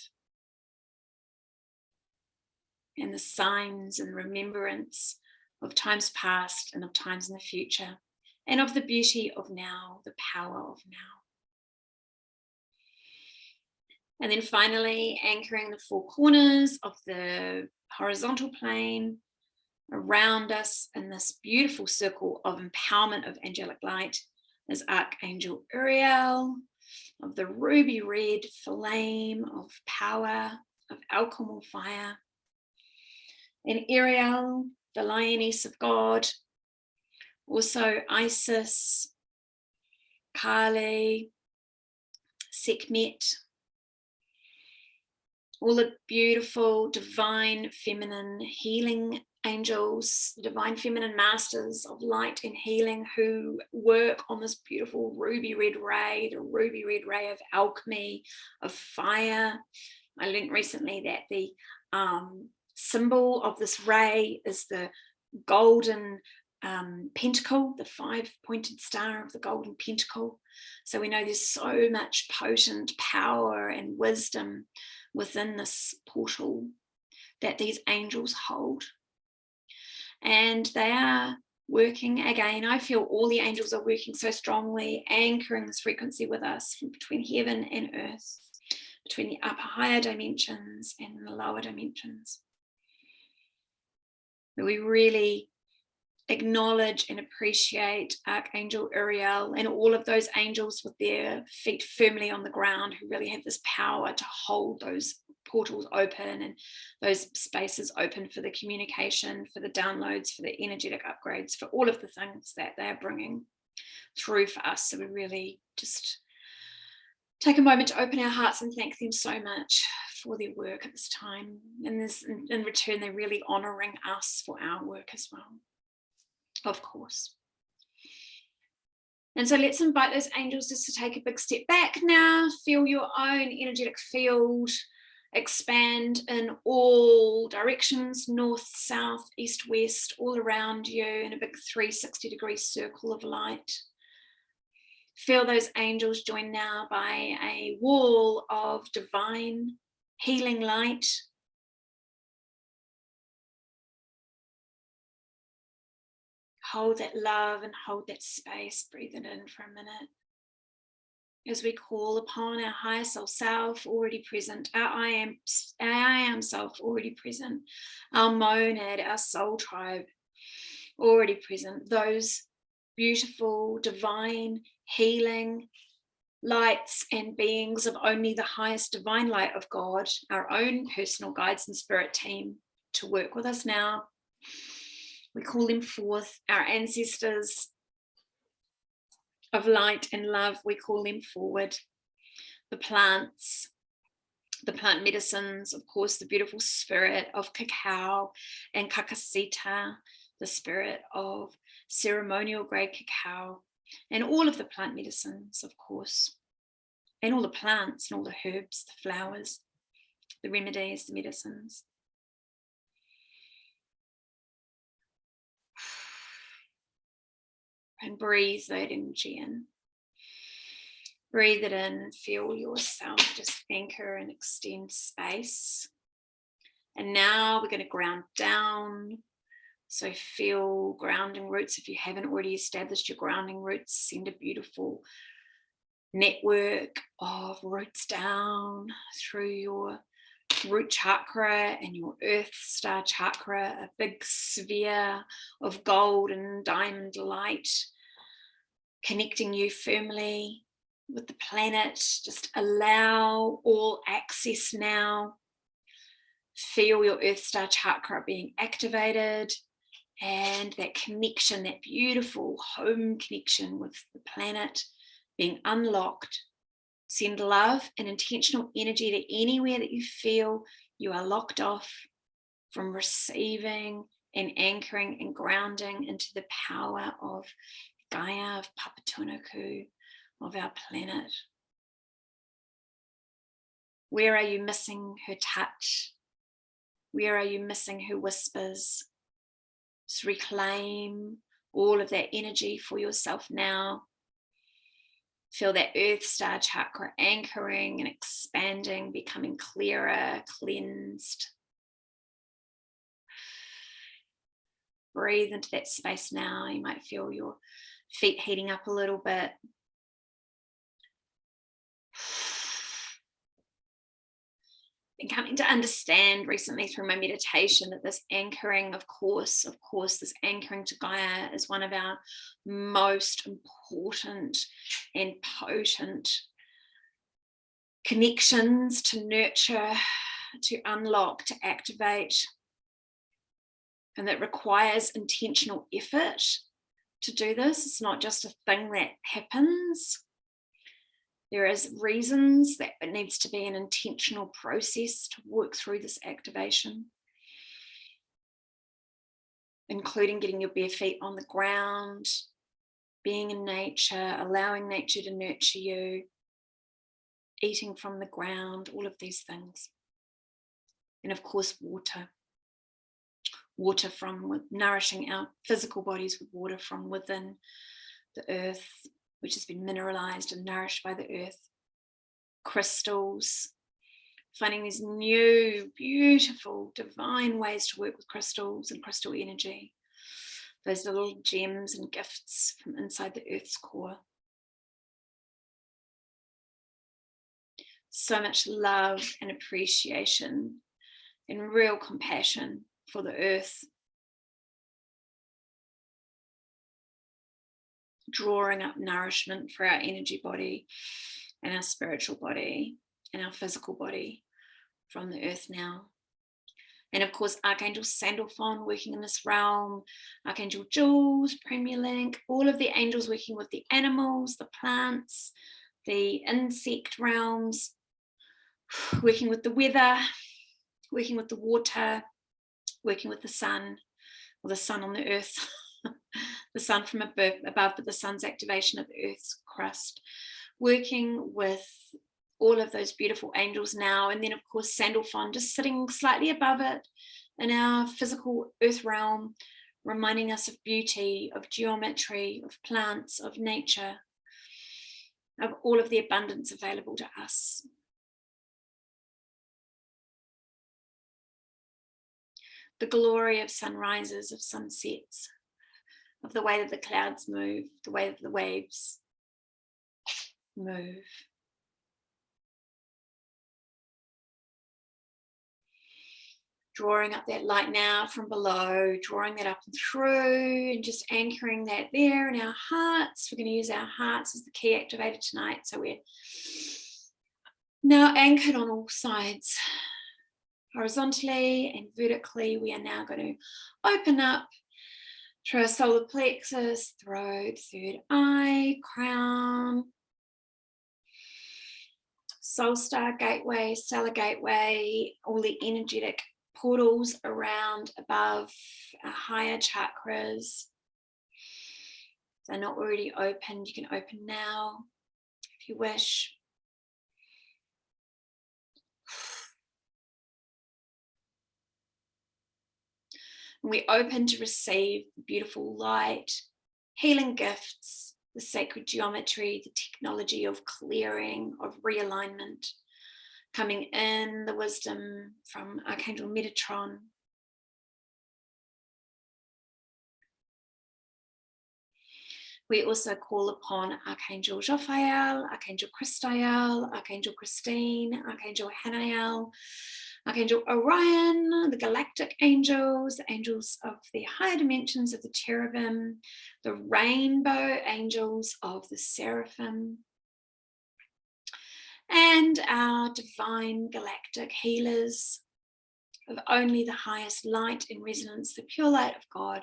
and the signs and remembrance of times past and of times in the future, and of the beauty of now, the power of now. And then finally, anchoring the 4 corners of the horizontal plane around us in this beautiful circle of empowerment of angelic light is Archangel Uriel, of the ruby red flame of power, of alchemical fire. And Uriel, the lioness of God, also Isis, Kali, Sekhmet, all the beautiful divine feminine healing angels, the divine feminine masters of light and healing who work on this beautiful ruby red ray, the ruby red ray of alchemy, of fire. I learned recently that the symbol of this ray is the golden pentacle, the 5-pointed star of the golden pentacle. So we know there's so much potent power and wisdom within this portal that these angels hold. And they are working again. I feel all the angels are working so strongly, anchoring this frequency with us from between heaven and earth, between the upper higher dimensions and the lower dimensions. But we really acknowledge and appreciate Archangel Uriel and all of those angels with their feet firmly on the ground who really have this power to hold those portals open and those spaces open for the communication, for the downloads, for the energetic upgrades, for all of the things that they're bringing through for us. So we really just take a moment to open our hearts and thank them so much for their work at this time. And this, in return, they're really honouring us for our work as well, of course. And so let's invite those angels just to take a big step back now. Feel your own energetic field expand in all directions, north, south, east, west, all around you in a big 360-degree circle of light. Feel those angels joined now by a wall of divine healing light. Hold that love and hold that space. Breathe it in for a minute. As we call upon our higher self already present, our I am self already present, our monad, our soul tribe already present, those beautiful, divine, healing lights and beings of only the highest divine light of God, our own personal guides and spirit team to work with us now. We call them forth, our ancestors of light and love, we call them forward. The plants, the plant medicines, of course, the beautiful spirit of cacao and cacacita, the spirit of ceremonial grade cacao, and all of the plant medicines, of course, and all the plants and all the herbs, the flowers, the remedies, the medicines. And breathe that energy in. Breathe it in, feel yourself just anchor and extend space. And now we're going to ground down. So feel grounding roots. If you haven't already established your grounding roots, send a beautiful network of roots down through your root chakra and your earth star chakra, a big sphere of gold and diamond light connecting you firmly with the planet. Just allow all access now. Feel your earth star chakra being activated and that connection, that beautiful home connection with the planet being unlocked. Send love and intentional energy to anywhere that you feel you are locked off from receiving and anchoring and grounding into the power of Gaia, of Papatunuku, of our planet. Where are you missing her touch? Where are you missing her whispers? Just reclaim all of that energy for yourself now. Feel that earth star chakra anchoring and expanding, becoming clearer, cleansed. Breathe into that space now. You might feel your feet heating up a little bit. And coming to understand recently through my meditation that this anchoring, of course, this anchoring to Gaia is one of our most important and potent connections to nurture, to unlock, to activate. And that requires intentional effort to do this. It's not just a thing that happens. There is reasons that it needs to be an intentional process to work through this activation, including getting your bare feet on the ground, being in nature, allowing nature to nurture you, eating from the ground, all of these things. And of course, water from nourishing our physical bodies with water from within the earth, which has been mineralized and nourished by the earth. Crystals, finding these new, beautiful, divine ways to work with crystals and crystal energy. Those little gems and gifts from inside the earth's core. So much love and appreciation and real compassion for the earth. Drawing up nourishment for our energy body and our spiritual body and our physical body from the earth now. And of course, Archangel Sandalphon working in this realm, Archangel Jules, Premier Link, all of the angels working with the animals, the plants, the insect realms, working with the weather, working with the water, working with the sun, or the sun on the earth. The sun from above, but the sun's activation of the earth's crust, working with all of those beautiful angels now. And then of course Sandalphon just sitting slightly above it in our physical earth realm, reminding us of beauty, of geometry, of plants, of nature, of all of the abundance available to us. The glory of sunrises, of sunsets, of the way that the clouds move, the way that the waves move. Drawing up that light now from below, drawing that up and through, and just anchoring that there in our hearts. We're going to use our hearts as the key activator tonight. So we're now anchored on all sides, horizontally and vertically. We are now going to open up through our solar plexus, throat, third eye, crown, soul star gateway, stellar gateway, all the energetic portals around above our higher chakras. If they're not already opened, you can open now if you wish. And we open to receive beautiful light, healing gifts, the sacred geometry, the technology of clearing, of realignment, coming in, the wisdom from Archangel Metatron. We also call upon Archangel Jophiel, Archangel Christael, Archangel Christine, Archangel Hanael, Archangel Orion, the galactic angels, the angels of the higher dimensions of the cherubim, the rainbow angels of the seraphim, and our divine galactic healers of only the highest light in resonance, the pure light of God,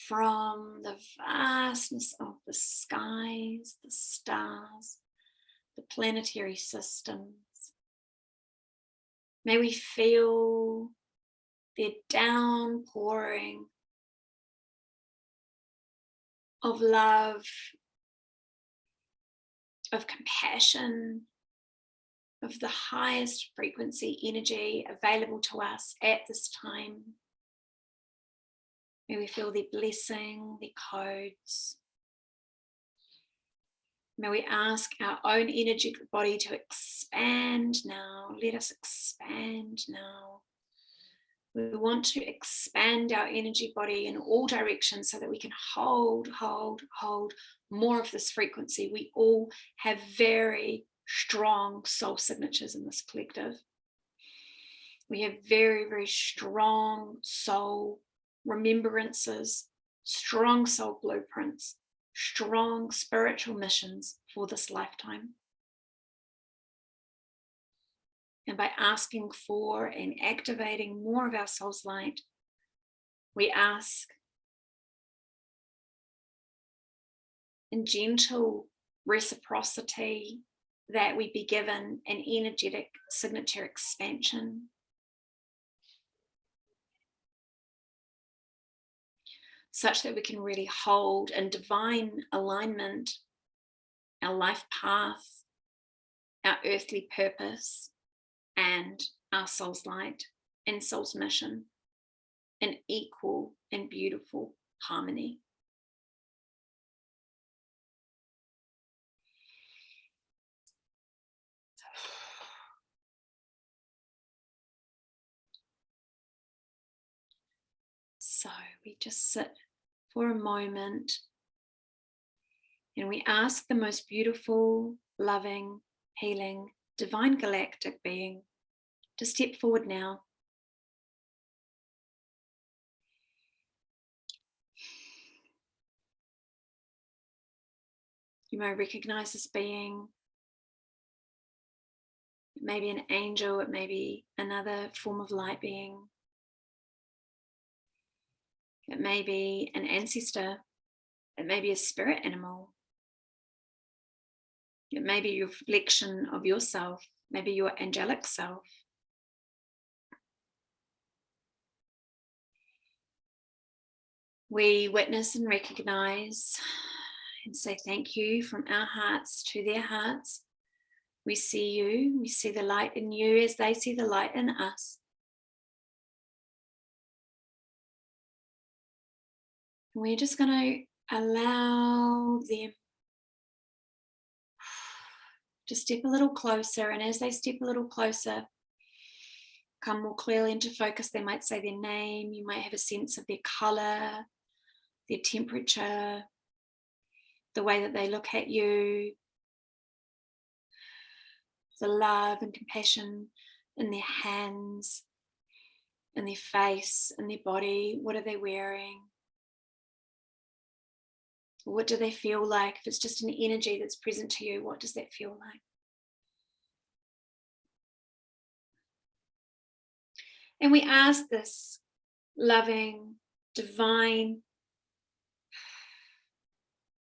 from the vastness of the skies, the stars, the planetary systems. May we feel their downpouring of love, of compassion, of the highest frequency energy available to us at this time. May we feel their blessing, their codes. May we ask our own energetic body to expand now. Let us expand now. We want to expand our energy body in all directions so that we can hold more of this frequency. We all have very strong soul signatures in this collective. We have very, very strong soul remembrances, strong soul blueprints, strong spiritual missions for this lifetime. And by asking for and activating more of our soul's light, we ask in gentle reciprocity that we be given an energetic signature expansion, such that we can really hold in divine alignment our life path, our earthly purpose, and our soul's light and soul's mission in equal and beautiful harmony. So we just sit for a moment and we ask the most beautiful, loving, healing, divine galactic being to step forward now. You may recognize this being. It may be an angel, it may be another form of light being. It may be an ancestor. It may be a spirit animal. It may be a reflection of yourself, maybe your angelic self. We witness and recognize and say thank you from our hearts to their hearts. We see you, we see the light in you as they see the light in us. We're just going to allow them to step a little closer, and as they step a little closer, come more clearly into focus. They might say their name, you might have a sense of their color, their temperature, the way that they look at you, the love and compassion in their hands, in their face, in their body. What are they wearing? What do they feel like? If it's just an energy that's present to you, what does that feel like? And we ask this loving, divine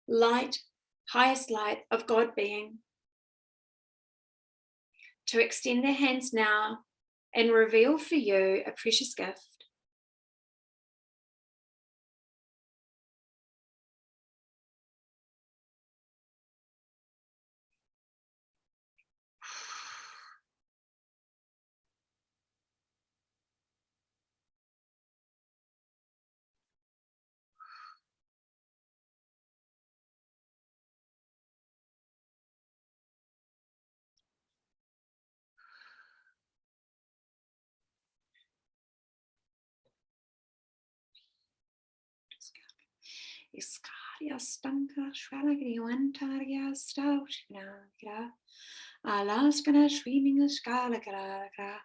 light, highest light of God being, to extend their hands now and reveal for you a precious gift. Iskaria stanka shwalagri wantaria stauchnagra. Alaskana shweening a skalagra.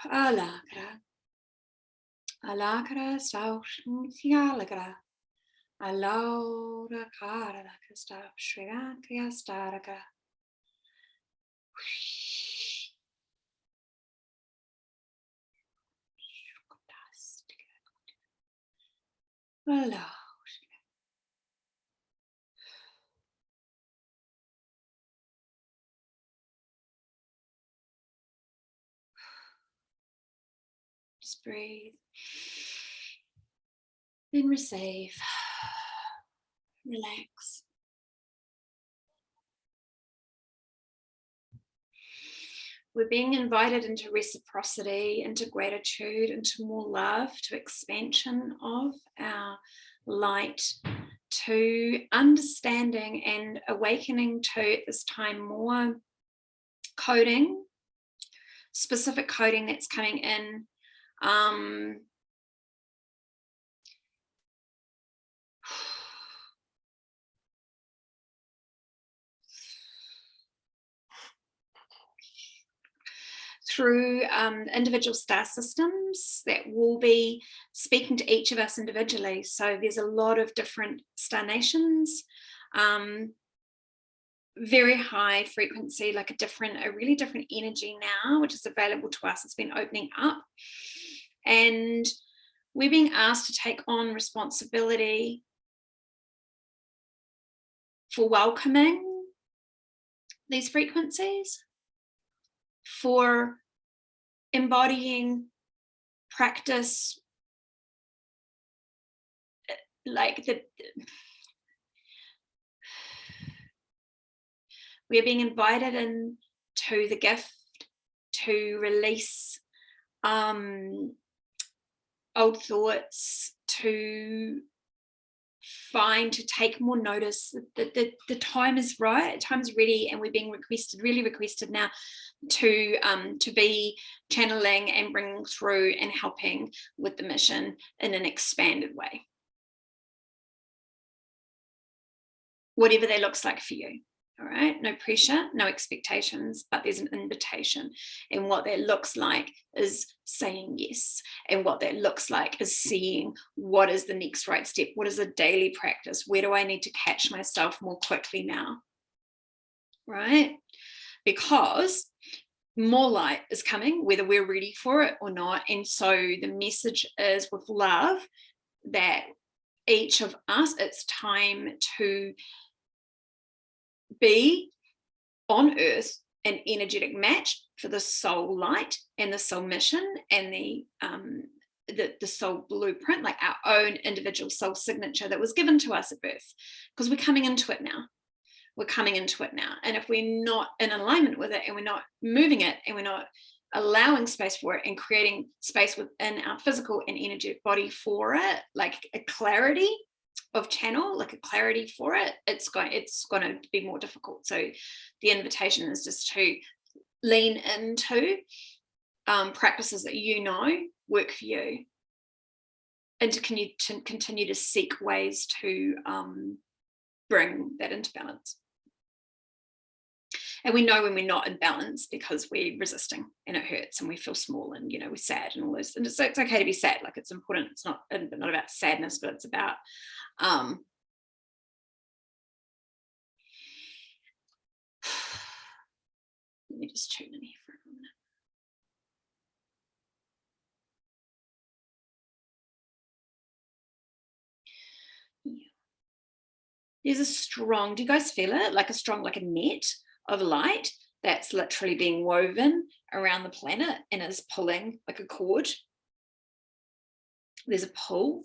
Alagra. Alagra stauchnagra. Alaura cara la casta shrigankria staragra. Allow. Just breathe. Then receive. Relax. We're being invited into reciprocity, into gratitude, into more love, to expansion of our light, to understanding and awakening to, at this time, more coding, specific coding that's coming in. Through individual star systems that will be speaking to each of us individually. So there's a lot of different star nations, very high frequency, like a really different energy now, which is available to us. It's been opening up, and we're being asked to take on responsibility for welcoming these frequencies, for embodying practice, like we are being invited into the gift to release old thoughts, to take more notice that the time is right, time is ready, and we're being really requested now to be channeling and bringing through and helping with the mission in an expanded way, whatever that looks like for you. All right, no pressure, no expectations, but there's an invitation. And what that looks like is saying yes. And what that looks like is seeing what is the next right step. What is a daily practice? Where do I need to catch myself more quickly now? Right? Because more light is coming, whether we're ready for it or not. And so the message is, with love, that each of us, it's time to be on earth an energetic match for the soul light and the soul mission and the soul blueprint, like our own individual soul signature that was given to us at birth, because we're coming into it now. And if we're not in alignment with it, and we're not moving it, and we're not allowing space for it, and creating space within our physical and energetic body for it, like a clarity of channel, like a clarity for it, it's going to be more difficult. So the invitation is just to lean into practices that you know work for you, and to continue to seek ways to bring that into balance. And we know when we're not in balance because we're resisting, and it hurts, and we feel small, and we're sad, and all those. And it's okay to be sad. Like, it's important. It's not about sadness, but it's about let me just tune in here for a minute. Yeah. There's a strong, do you guys feel it? Like a net of light that's literally being woven around the planet and is pulling like a cord. There's a pull.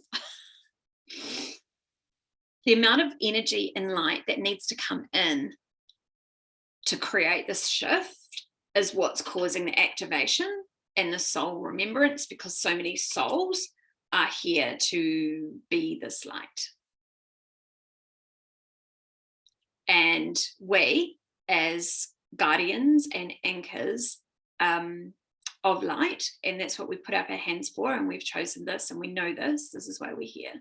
The amount of energy and light that needs to come in to create this shift is what's causing the activation and the soul remembrance, because so many souls are here to be this light. And we, as guardians and anchors of light, and that's what we put up our hands for, and we've chosen this, and we know this is why we're here.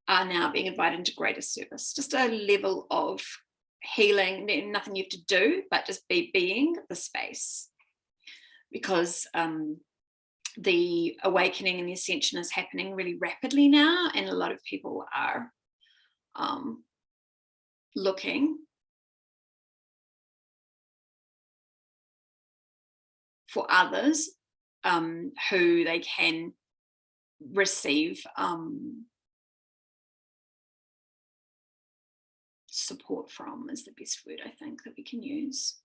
are now being invited into greater service. Just a level of healing, nothing you have to do, but just being the space. Because the awakening and the ascension is happening really rapidly now, and a lot of people are looking for others who they can receive support from, is the best word I think that we can use.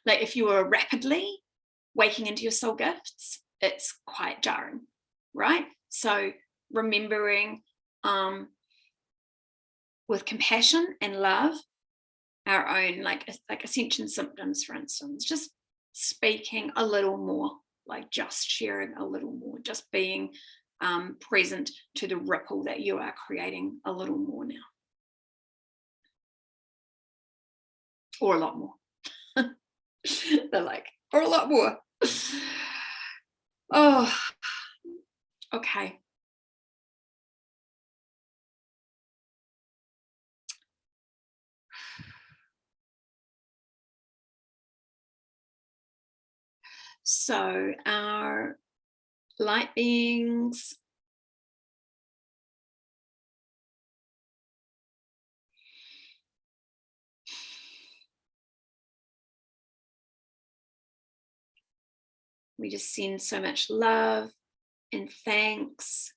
Like if you are rapidly waking into your soul gifts, it's quite jarring, right? So remembering with compassion and love our own like ascension symptoms, for instance, just speaking a little more, like just sharing a little more, just being present to the ripple that you are creating a little more now, or a lot more. They're like, or a lot more. Oh, okay. So our light beings, we just send so much love and thanks.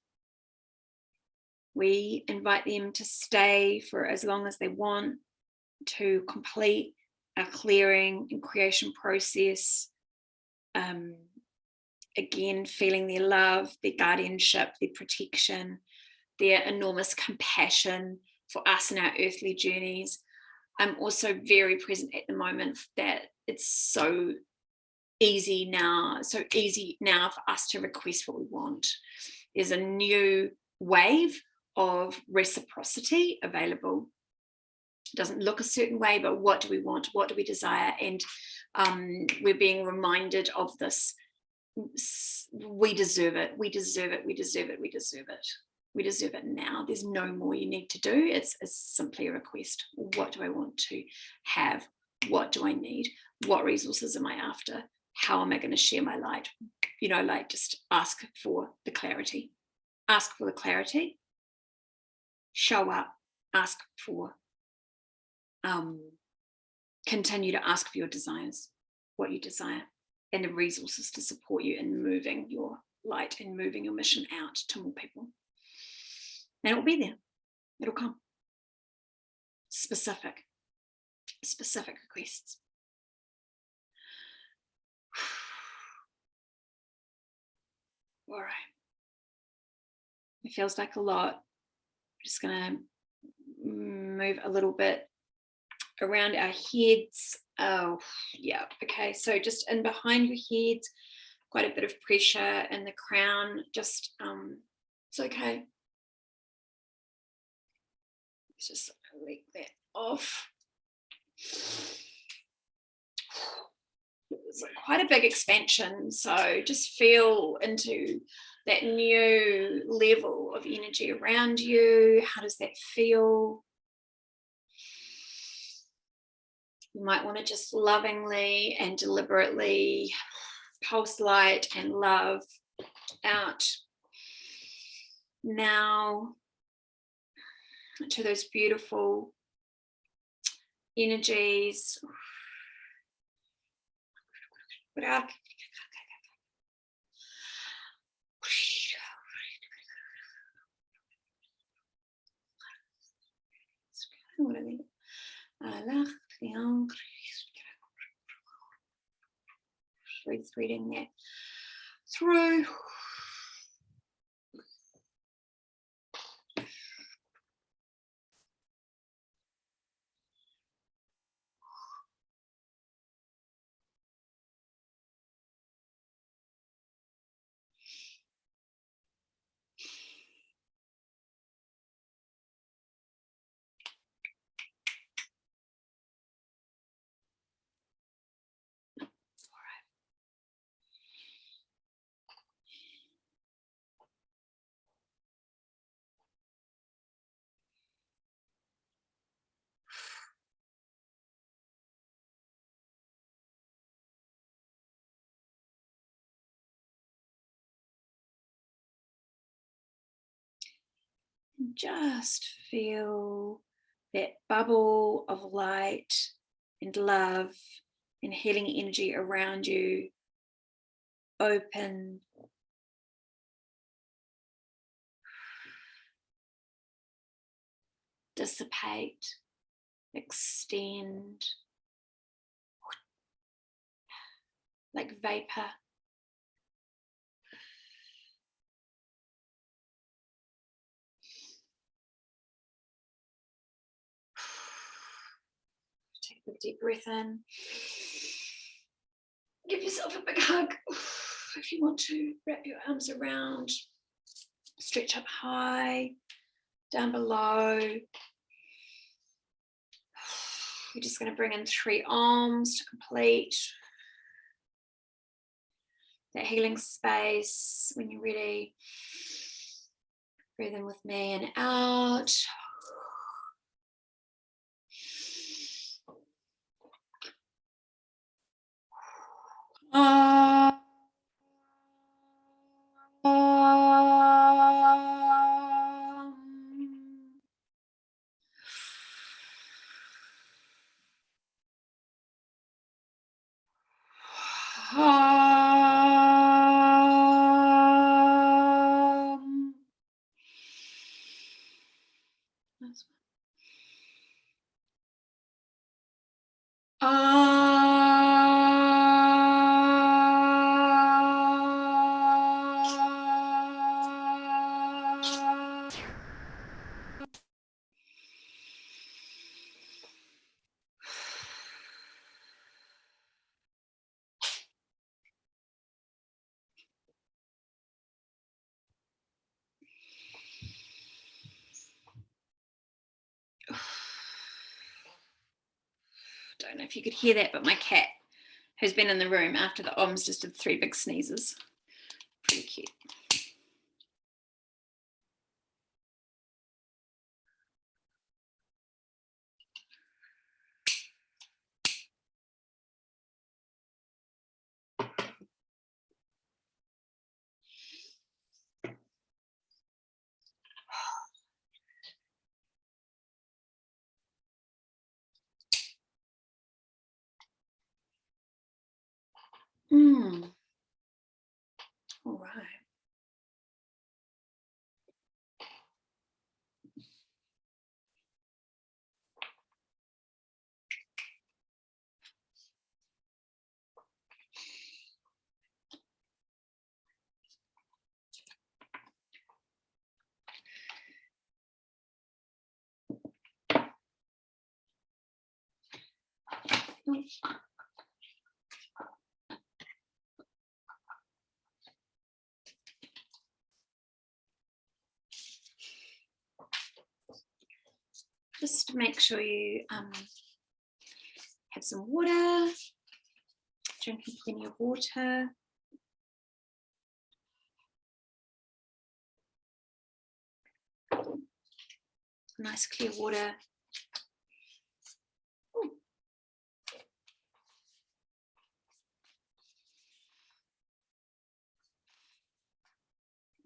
We invite them to stay for as long as they want to complete our clearing and creation process. Again, feeling their love, their guardianship, their protection, their enormous compassion for us in our earthly journeys. I'm also very present at the moment that it's so easy now for us to request what we want. There's a new wave of reciprocity available. It doesn't look a certain way, but what do we want? What do we desire? And we're being reminded of this. We deserve it. We deserve it. We deserve it. We deserve it. We deserve it now. There's no more you need to do. It's simply a request. What do I want to have? What do I need? What resources am I after? How am I going to share my light? You know, like just ask for the clarity. Ask for the clarity. Show up. Ask for. Continue to ask for your desires, what you desire, and the resources to support you in moving your light and moving your mission out to more people. And it will be there. It'll come. Specific requests. All right. It feels like a lot. I'm just going to move a little bit around our heads. Oh, yeah. Okay. So just in behind your head, quite a bit of pressure in the crown. Just, it's okay. Let's just let that off. It's quite a big expansion. So just feel into that new level of energy around you. How does that feel? You might want to just lovingly and deliberately pulse light and love out now to those beautiful energies. Breathing that through. Just feel that bubble of light and love and healing energy around you open, dissipate, extend, like vapor. Take a deep breath in. Give yourself a big hug. If you want to, wrap your arms around, stretch up high, down below. We're just going to bring in 3 arms to complete that healing space. When you're ready, breathe in with me and out. Don't know if you could hear that, but my cat, who's been in the room after the OMS, just did 3 big sneezes. Pretty cute. All right. Just make sure you have some water, drinking plenty of water. Nice clear water. Ooh.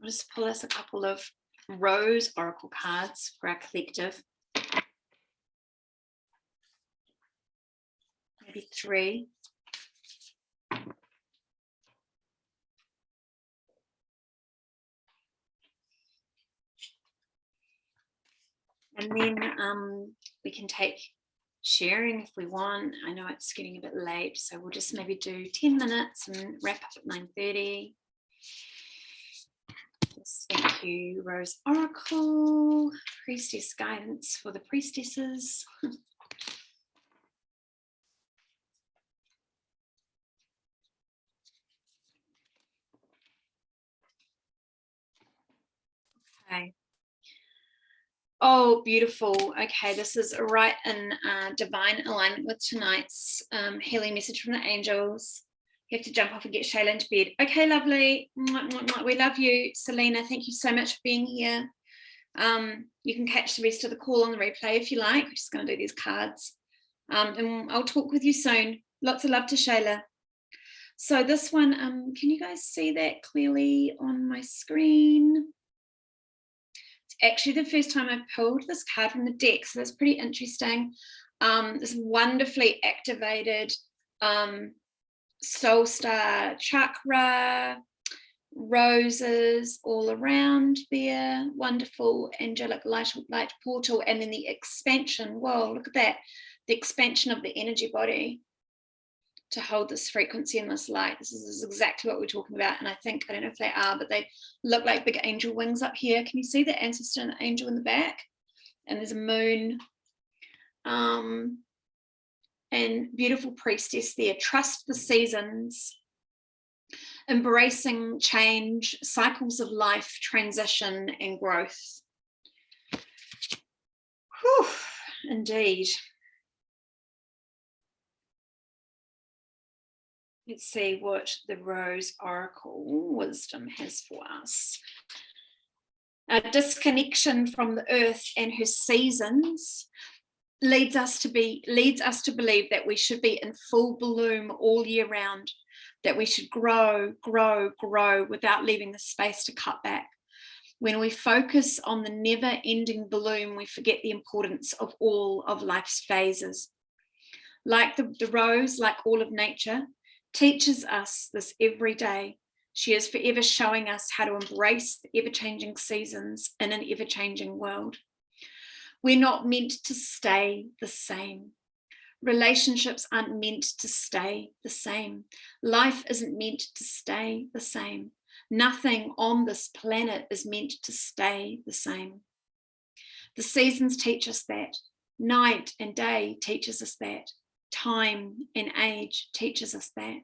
I'll just pull us a couple of Rose Oracle cards for our collective. Maybe 3. And then we can take sharing if we want. I know it's getting a bit late, so we'll just maybe do 10 minutes and wrap up at 9:30. Yes, thank you, Rose Oracle, Priestess guidance for the priestesses. Okay. Oh, beautiful. Okay, this is right in divine alignment with tonight's healing message from the angels. You have to jump off and get Shayla into bed. Okay, lovely. We love you, Selena. Thank you so much for being here. You can catch the rest of the call on the replay if you like. We're just going to do these cards. And I'll talk with you soon. Lots of love to Shayla. So this one, can you guys see that clearly on my screen? actually the first time I've pulled this card from the deck, so that's pretty interesting. This wonderfully activated soul star chakra, roses all around there, wonderful angelic light portal, and then the expansion. Whoa, look at that, the expansion of the energy body to hold this frequency and this light. This is exactly what we're talking about. And I think, I don't know if they are, but they look like big angel wings up here. Can you see the ancestor and the angel in the back? And there's a moon and beautiful priestess there. Trust the seasons, embracing change, cycles of life, transition and growth. Whew, indeed. Let's see what the Rose Oracle Wisdom has for us. A disconnection from the earth and her seasons leads us to believe that we should be in full bloom all year round, that we should grow without leaving the space to cut back. When we focus on the never-ending bloom, we forget the importance of all of life's phases. Like the rose, like all of nature, teaches us this every day. She is forever showing us how to embrace the ever-changing seasons in an ever-changing world. We're not meant to stay the same. Relationships aren't meant to stay the same. Life isn't meant to stay the same. Nothing on this planet is meant to stay the same. The seasons teach us that. Night and day teaches us that. Time and age teaches us that.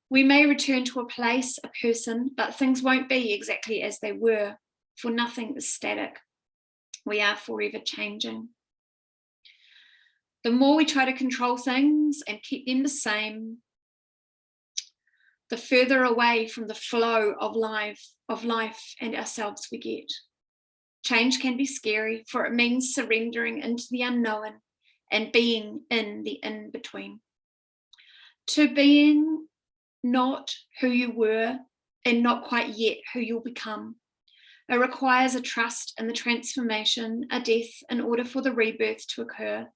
We may return to a place, a person, but things won't be exactly as they were, for nothing is static. We are forever changing. The more we try to control things and keep them the same, the further away from the flow of life and ourselves we get. Change can be scary, for it means surrendering into the unknown and being in the in-between. To being not who you were and not quite yet who you'll become. It requires a trust in the transformation, a death in order for the rebirth to occur,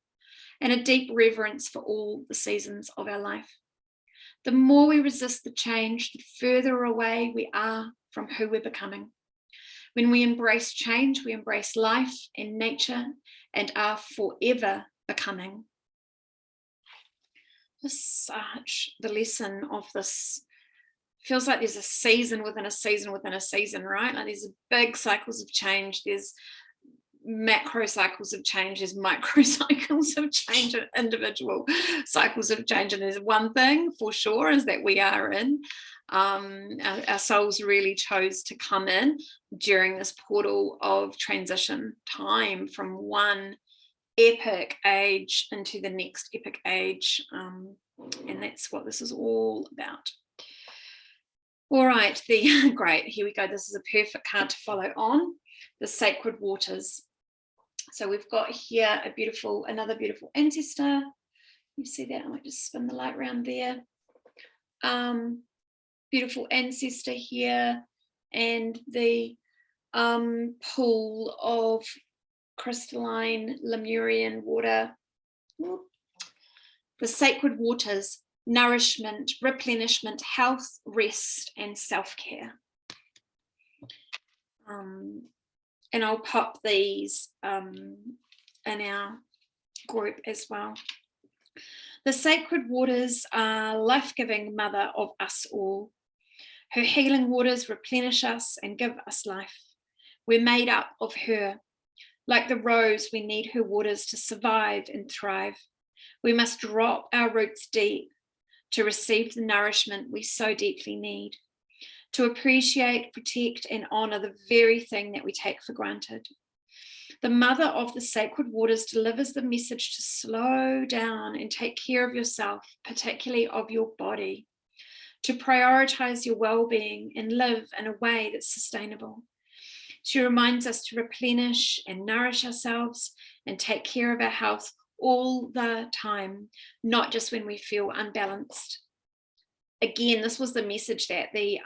and a deep reverence for all the seasons of our life. The more we resist the change, the further away we are from who we're becoming. When we embrace change, we embrace life and nature and are forever becoming. Such the lesson of this feels like there's a season within a season within a season, right? Like there's big cycles of change, there's macro cycles of change, there's micro cycles of change, and individual cycles of change. And there's one thing for sure is that we are in. Our souls really chose to come in during this portal of transition time from one epic age into the next epic age, and that's what this is all about. All right, great, here we go. This is a perfect card to follow on, the sacred waters. So we've got here another beautiful ancestor. You see that? I might just spin the light around there. Beautiful ancestor here, and the pool of crystalline Lemurian water. The sacred waters, nourishment, replenishment, health, rest, and self-care. And I'll pop these in our group as well. The sacred waters are life-giving mother of us all. Her healing waters replenish us and give us life. We're made up of her. Like the rose, we need her waters to survive and thrive. We must drop our roots deep to receive the nourishment we so deeply need, to appreciate, protect, and honor the very thing that we take for granted. The mother of the sacred waters delivers the message to slow down and take care of yourself, particularly of your body, to prioritize your well-being and live in a way that's sustainable. She reminds us to replenish and nourish ourselves and take care of our health all the time, not just when we feel unbalanced. again, this was the message that the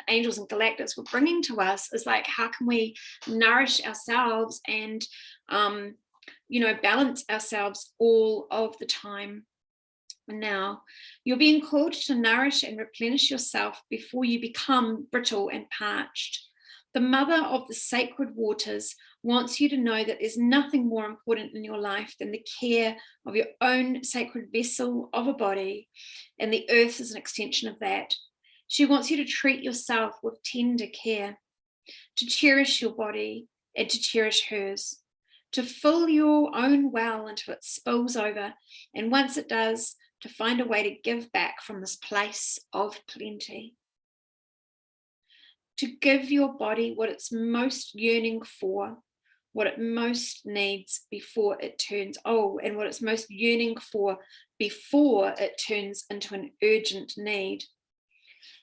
angels and galactics were bringing to us, is like, how can we nourish ourselves and balance ourselves all of the time. Now, you're being called to nourish and replenish yourself before you become brittle and parched. The mother of the sacred waters wants you to know that there's nothing more important in your life than the care of your own sacred vessel of a body, and the earth is an extension of that. She wants you to treat yourself with tender care, to cherish your body and to cherish hers, to fill your own well until it spills over, and once it does, to find a way to give back from this place of plenty. To give your body what it's most yearning for, what it most needs before it turns, and what it's most yearning for before it turns into an urgent need.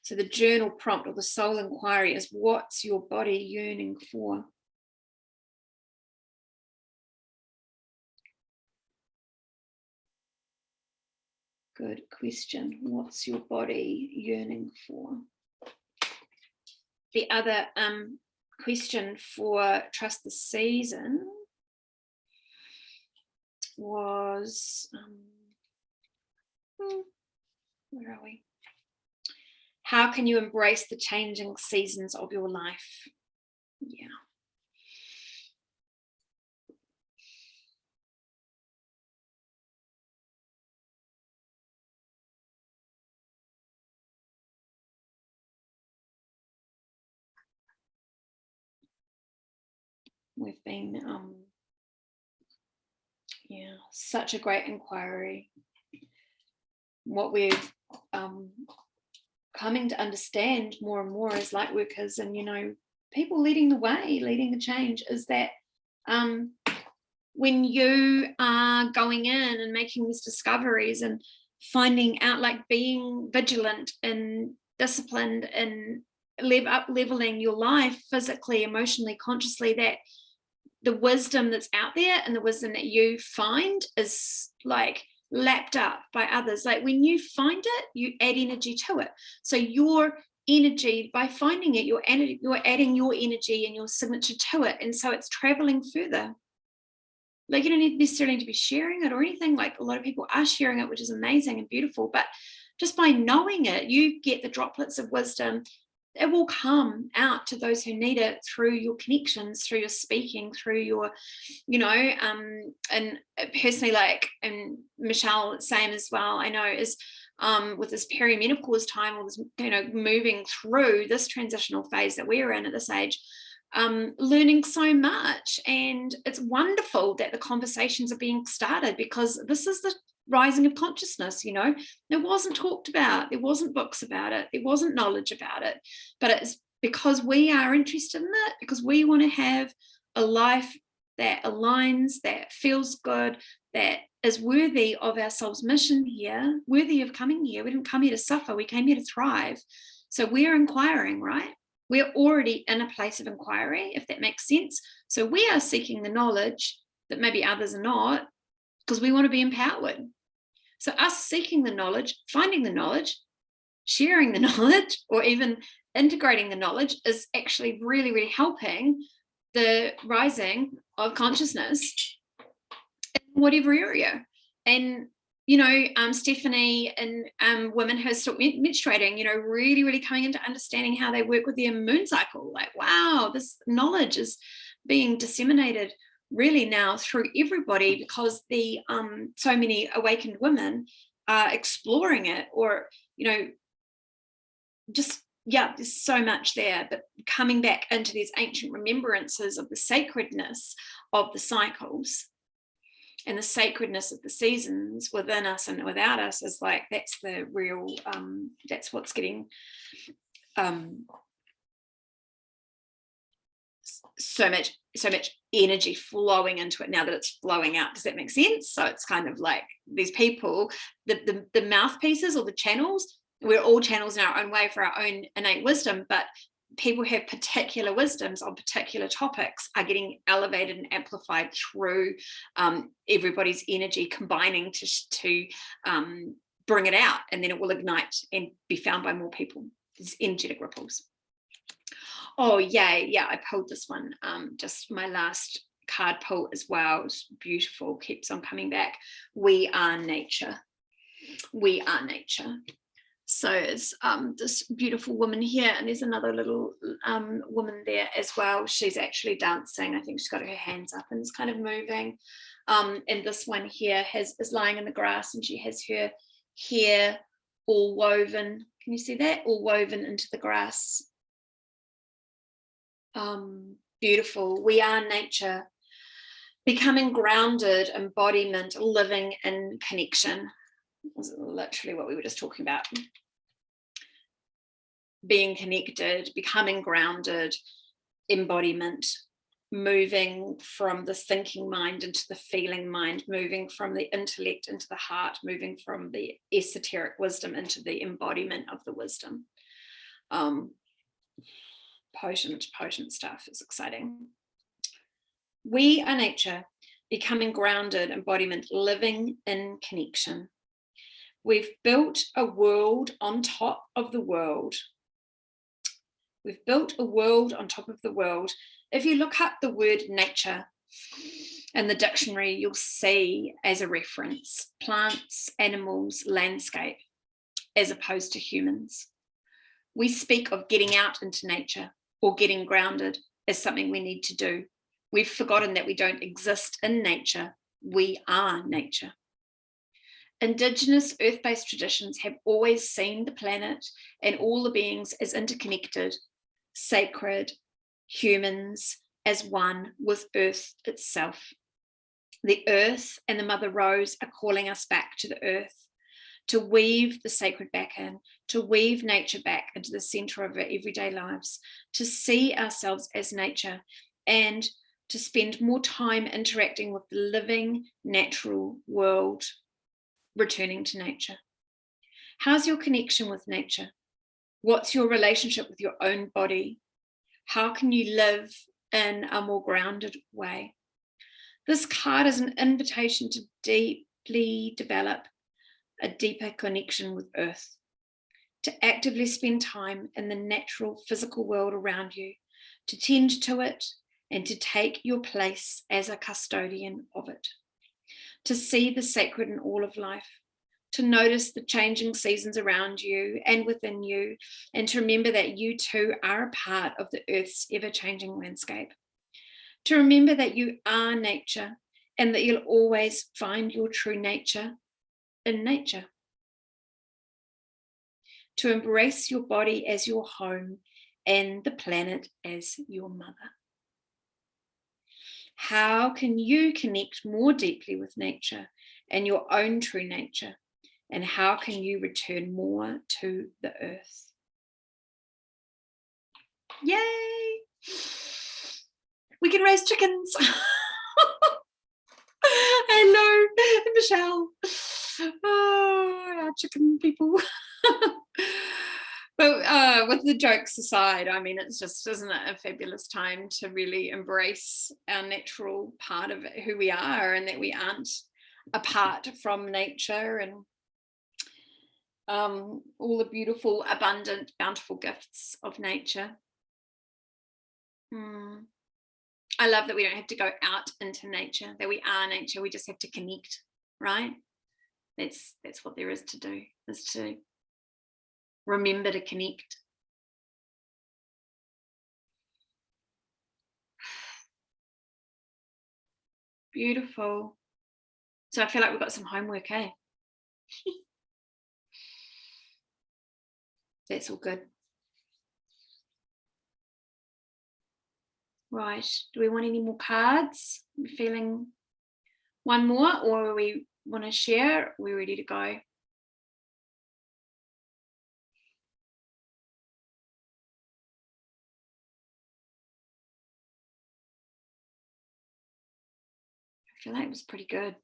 So the journal prompt or the soul inquiry is, what's your body yearning for? Good question. What's your body yearning for? The other question for Trust the Season was, where are we? How can you embrace the changing seasons of your life? Yeah. We've been, such a great inquiry. What we're coming to understand more and more as light workers and, people leading the way, leading the change, is that when you are going in and making these discoveries and finding out, like being vigilant and disciplined and leveling your life physically, emotionally, consciously, that the wisdom that's out there and the wisdom that you find is like lapped up by others. Like when you find it, you add energy to it. So your energy, by finding it, you're adding your energy and your signature to it, and so it's traveling further. Like you don't necessarily need to be sharing it or anything. Like a lot of people are sharing it, which is amazing and beautiful, but just by knowing it, you get the droplets of wisdom. It will come out to those who need it through your connections, through your speaking, through your, and personally, like, and Michelle, same as well, I know, is with this perimenopause time, or this, moving through this transitional phase that we're in at this age, learning so much. And it's wonderful that the conversations are being started, because this is the rising of consciousness. It wasn't talked about, there wasn't books about it, there wasn't knowledge about it, but it's because we are interested in it, because we want to have a life that aligns, that feels good, that is worthy of our soul's mission here, worthy of coming here. We didn't come here to suffer, we came here to thrive. So we're inquiring, right? We're already in a place of inquiry, if that makes sense. So we are seeking the knowledge that maybe others are not, because we want to be empowered. So us seeking the knowledge, finding the knowledge, sharing the knowledge, or even integrating the knowledge is actually really, really helping the rising of consciousness in whatever area. And, Stephanie and women who are still menstruating, really, really coming into understanding how they work with their moon cycle. Like, wow, this knowledge is being disseminated really now through everybody, because the so many awakened women are exploring it, or there's so much there. But coming back into these ancient remembrances of the sacredness of the cycles and the sacredness of the seasons within us and without us, is like, that's the real that's what's getting so much energy flowing into it now that it's flowing out. Does that make sense? So it's kind of like these people, the mouthpieces or the channels, we're all channels in our own way for our own innate wisdom, but people who have particular wisdoms on particular topics are getting elevated and amplified through everybody's energy combining to bring it out, and then it will ignite and be found by more people. There's energetic ripples. Oh yeah, I pulled this one, just my last card pull as well. It's beautiful, keeps on coming back. We are nature. We are nature. So it's this beautiful woman here, and there's another little woman there as well. She's actually dancing. I think she's got her hands up and is kind of moving. And this one here is lying in the grass, and she has her hair all woven. Can you see that? All woven into the grass. Beautiful. We are nature. Becoming grounded, embodiment, living in connection. Was literally what we were just talking about. Being connected, becoming grounded, embodiment, moving from the thinking mind into the feeling mind, moving from the intellect into the heart, moving from the esoteric wisdom into the embodiment of the wisdom. Potent stuff. It's exciting. We are nature, becoming grounded, embodiment, living in connection. We've built a world on top of the world. We've built a world on top of the world. If you look up the word nature in the dictionary, you'll see as a reference plants, animals, landscape, as opposed to humans. We speak of getting out into nature or getting grounded as something we need to do. We've forgotten that we don't exist in nature. We are nature. Indigenous earth-based traditions have always seen the planet and all the beings as interconnected, sacred, humans as one with earth itself. The earth and the Mother Rose are calling us back to the earth, to weave the sacred back in, to weave nature back into the center of our everyday lives, to see ourselves as nature, and to spend more time interacting with the living, natural world, returning to nature. How's your connection with nature? What's your relationship with your own body? How can you live in a more grounded way? This card is an invitation to deeply develop a deeper connection with Earth, to actively spend time in the natural physical world around you, to tend to it, and to take your place as a custodian of it. To see the sacred in all of life, to notice the changing seasons around you and within you, and to remember that you too are a part of the Earth's ever-changing landscape. To remember that you are nature and that you'll always find your true nature in nature. To embrace your body as your home and the planet as your mother. How can you connect more deeply with nature and your own true nature? And how can you return more to the earth? Yay! We can raise chickens. Hello, Michelle. Oh, our chicken people. But with the jokes aside, I mean, it's just, isn't it a fabulous time to really embrace our natural part of who we are, and that we aren't apart from nature, and all the beautiful, abundant, bountiful gifts of nature. I love that we don't have to go out into nature, that we are nature, we just have to connect, right? That's what there is to do, is to remember to connect. Beautiful. So I feel like we've got some homework, eh? That's all good. Right, do we want any more cards? Are we feeling one more, or we want to share? We're ready to go. I feel like it was pretty good.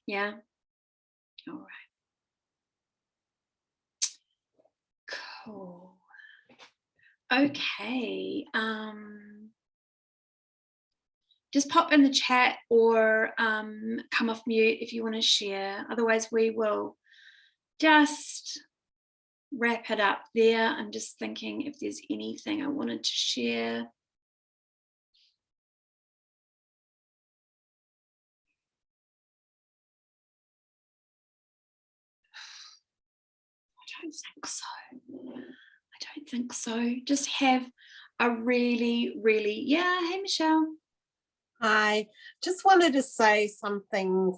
Yeah. All right. Cool. Okay. just pop in the chat or come off mute if you want to share. Otherwise, we will just wrap it up there. I'm just thinking if there's anything I wanted to share. I don't think so. I don't think so. Just have a really, really, yeah. Hey, Michelle. Hi. Just wanted to say something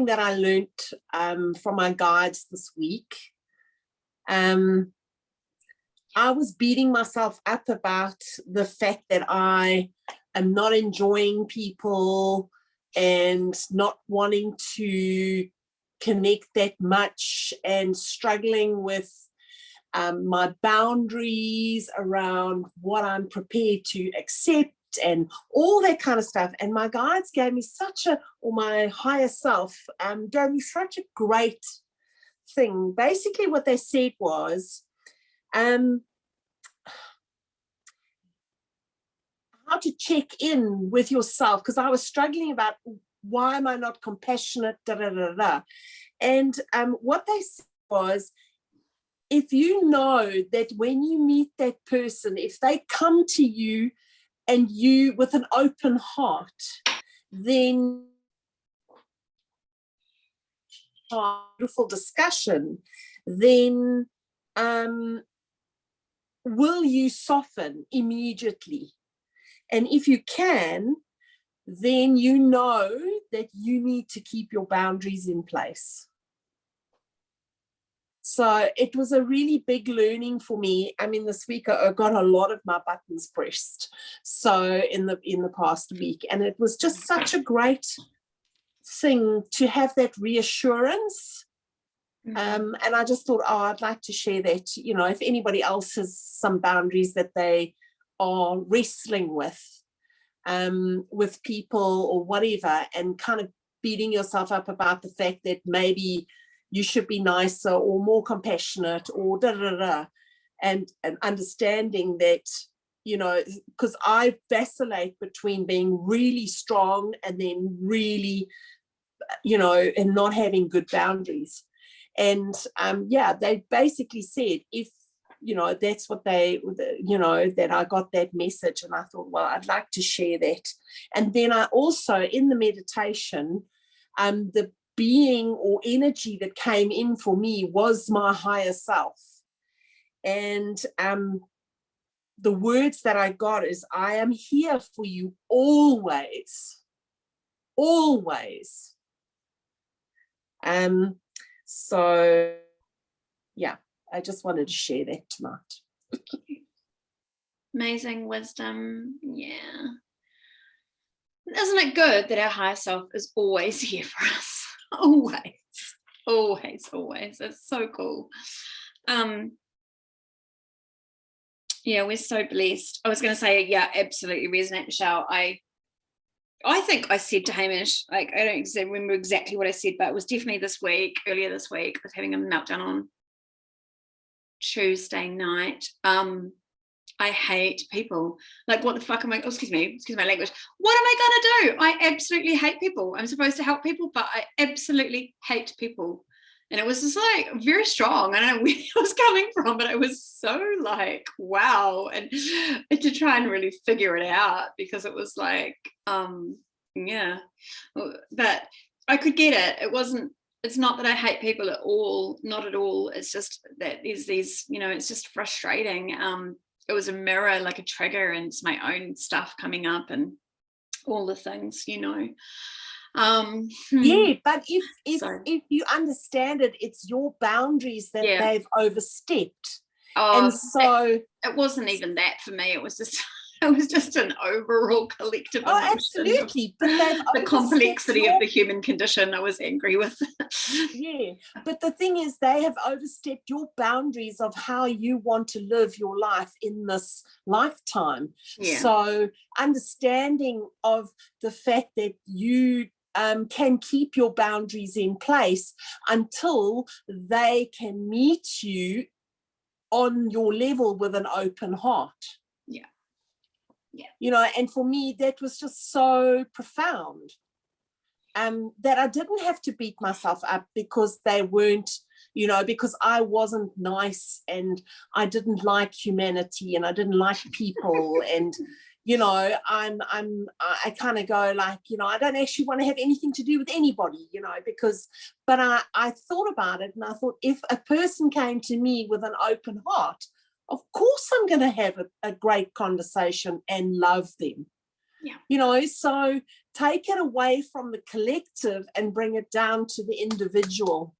that I learned from my guides this week. I was beating myself up about the fact that I am not enjoying people and not wanting to connect that much and struggling with my boundaries around what I'm prepared to accept and all that kind of stuff. And my guides gave me my higher self gave me such a great thing. Basically what they said was how to check in with yourself, because I was struggling about why am I not compassionate, and what they said was, if you know that when you meet that person, if they come to you and you with an open heart, then beautiful discussion, then will you soften immediately? And if you can, then you know that you need to keep your boundaries in place. So it was a really big learning for me. I mean, this week I got a lot of my buttons pressed. So in the past week, and it was just such a great thing to have that reassurance. And I just thought, I'd like to share that, if anybody else has some boundaries that they are wrestling with people or whatever, and kind of beating yourself up about the fact that maybe you should be nicer or more compassionate or and understanding that, because I vacillate between being really strong and then really, and not having good boundaries. And they basically said, if that's what that I got that message, and I thought, well, I'd like to share that. And then I also, in the meditation, the being or energy that came in for me was my higher self. And the words that I got is, I am here for you always, always. So yeah, I just wanted to share that tonight. Amazing wisdom. Yeah. Isn't it good that our higher self is always here for us? Always, always, always. It's so cool. Yeah, we're so blessed. I was going to say, yeah, absolutely resonate, Michelle. I think I said to Hamish, like, I don't remember exactly what I said, but it was definitely earlier this week. I was having a meltdown on Tuesday night. I hate people. Like, what the fuck am I, excuse my language. What am I gonna do? I absolutely hate people. I'm supposed to help people, but I absolutely hate people. And it was just like very strong. I don't know where it was coming from, but it was so like, wow. And to try and really figure it out, because it was like, yeah, but I could get it. It's not that I hate people at all, not at all. It's just that there's these, it's just frustrating. It was a mirror, like a trigger, and it's my own stuff coming up and all the things, Yeah, but if you understand it, it's your boundaries that they've overstepped. And so it wasn't even that for me. It was just an overall collective emotion. Absolutely. But the complexity of the human condition I was angry with. Yeah, but the thing is, they have overstepped your boundaries of how you want to live your life in this lifetime. Yeah. So understanding of the fact that you can keep your boundaries in place until they can meet you on your level with an open heart. Yeah. you know, and for me, that was just so profound, that I didn't have to beat myself up because they weren't, you know, because I wasn't nice and I didn't like humanity and I didn't like people. And, you know, I kind of go like, you know, I don't actually want to have anything to do with anybody, you know, because, but I thought about it and I thought, if a person came to me with an open heart, of course I'm going to have a great conversation and love them. Yeah. You know, so take it away from the collective and bring it down to the individual.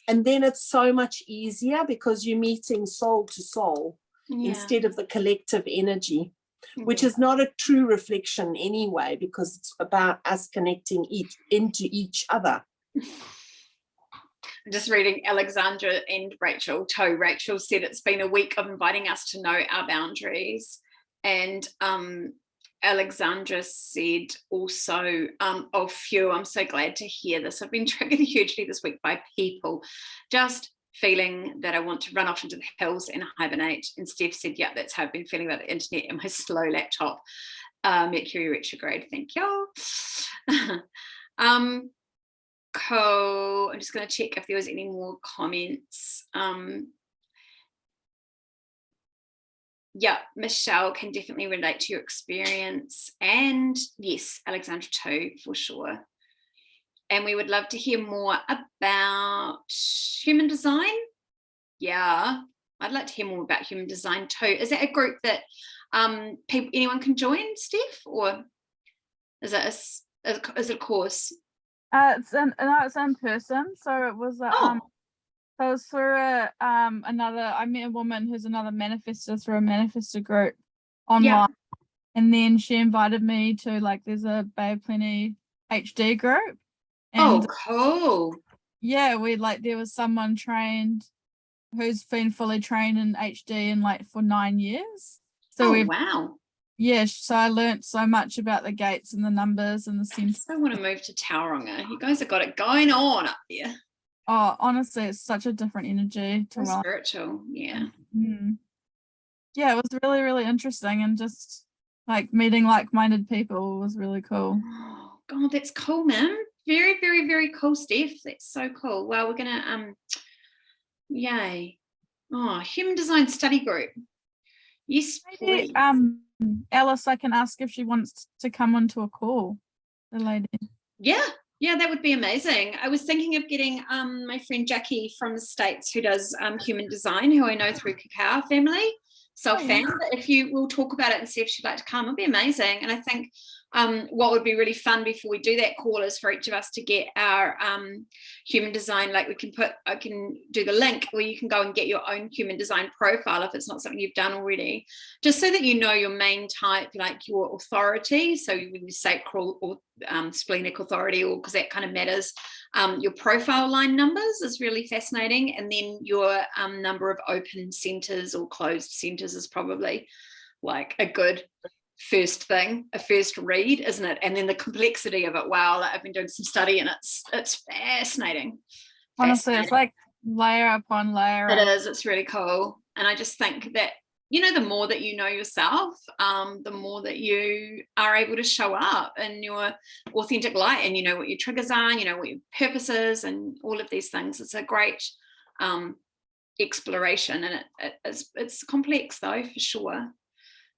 And then it's so much easier because you're meeting soul to soul instead of the collective energy, which is not a true reflection anyway, because it's about us connecting into each other. I'm just reading Alexandra and Rachel too. Rachel said it's been a week of inviting us to know our boundaries. And Alexandra said also, oh, phew, I'm so glad to hear this. I've been triggered hugely this week by people, just feeling that I want to run off into the hills and hibernate. And Steph said, yeah, that's how I've been feeling about the internet and my slow laptop. Mercury retrograde, thank you. Cool. I'm just going to check if there was any more comments. Yeah, Michelle can definitely relate to your experience, and yes, Alexandra too, for sure. And we would love to hear more about human design. Yeah, I'd like to hear more about human design too. Is that a group that anyone can join, Steph, or is it a course? It's in person, so it was so it was through I met a woman who's another manifestor through a manifestor group online, and then she invited me to, like, there's a Bay of Plenty HD group. And, cool. Yeah, there was someone trained who's been fully trained in HD in for 9 years. So wow. Yeah, so I learned so much about the gates and the numbers and the centers. I want to move to Tauranga. You guys have got it going on up there. Oh, honestly, it's such a different energy to so spiritual. Yeah. Mm-hmm. Yeah, it was really, really interesting, and just meeting like-minded people was really cool. Oh God, that's cool, man. Very, very, very cool, Steph. That's so cool. Well, we're gonna yay. Oh, human design study group. Yes, maybe, please. Alice, I can ask if she wants to come onto a call, the lady. Yeah, that would be amazing. I was thinking of getting my friend Jackie from the States, who does human design, who I know through Cacao family, self-found. If you will talk about it and see if she'd like to come, it'd be amazing. And I think what would be really fun before we do that call is for each of us to get our human design, I can do the link where you can go and get your own human design profile if it's not something you've done already, just so that you know your main type, like your authority. So when you sacral or splenic authority, or because that kind of matters, your profile line numbers is really fascinating, and then your number of open centers or closed centers is probably like a good first read, isn't it? And then the complexity of it, wow, I've been doing some study and it's fascinating. Honestly, it's like layer upon layer. It is. It's really cool. And I just think that, the more that you know yourself, the more that you are able to show up in your authentic light, and you know what your triggers are, and you know what your purpose is, and all of these things. It's a great exploration, and it's complex though, for sure.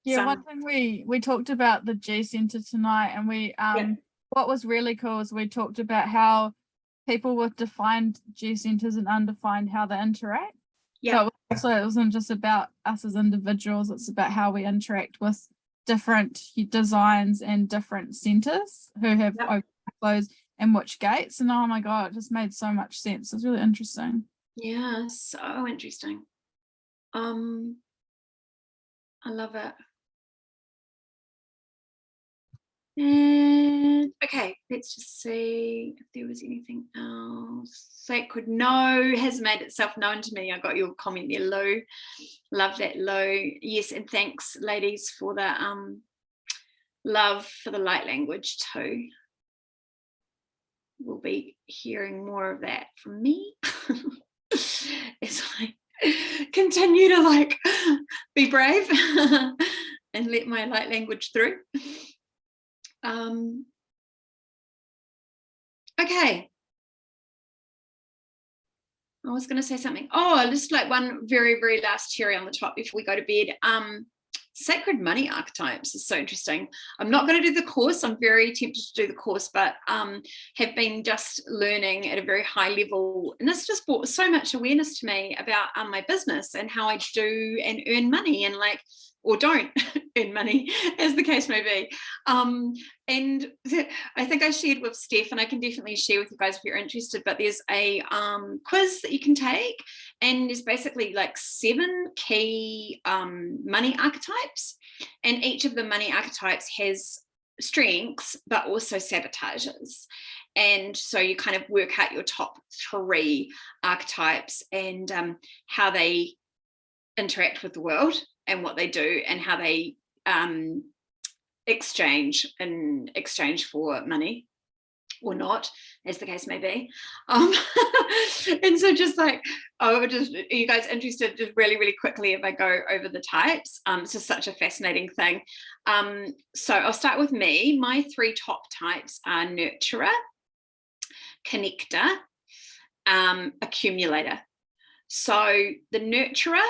Yeah, one thing we talked about the G center tonight, and we what was really cool is we talked about how people with defined G centers and undefined, how they interact. Yeah. So it wasn't just about us as individuals, it's about how we interact with different designs and different centers who have open, closed, and which gates. And oh my God, it just made so much sense. It was really interesting. Yeah, so interesting. I love it. And okay, let's just see if there was anything else. Sacred No has made itself known to me. I got your comment there, Lou. Love that, Lou. Yes, and thanks, ladies, for the love for the light language too. We'll be hearing more of that from me as I continue to be brave and let my light language through. Okay. I was going to say something. Oh, just like one very, very last cherry on the top before we go to bed. Sacred money archetypes is so interesting. I'm not going to do the course. I'm very tempted to do the course, but have been just learning at a very high level. And this just brought so much awareness to me about my business and how I do and earn money and like, or don't earn money, as the case may be. And I think I shared with Steph, and I can definitely share with you guys if you're interested, but there's a quiz that you can take, and there's basically like 7 key money archetypes, and each of the money archetypes has strengths, but also sabotages. And so you kind of work out your top 3 archetypes and how they interact with the world and what they do and how they exchange for money or not, as the case may be. And so just like, are you guys interested just really, really quickly if I go over the types? It's just such a fascinating thing. So I'll start with me. My 3 top types are nurturer, connector, accumulator. So the nurturer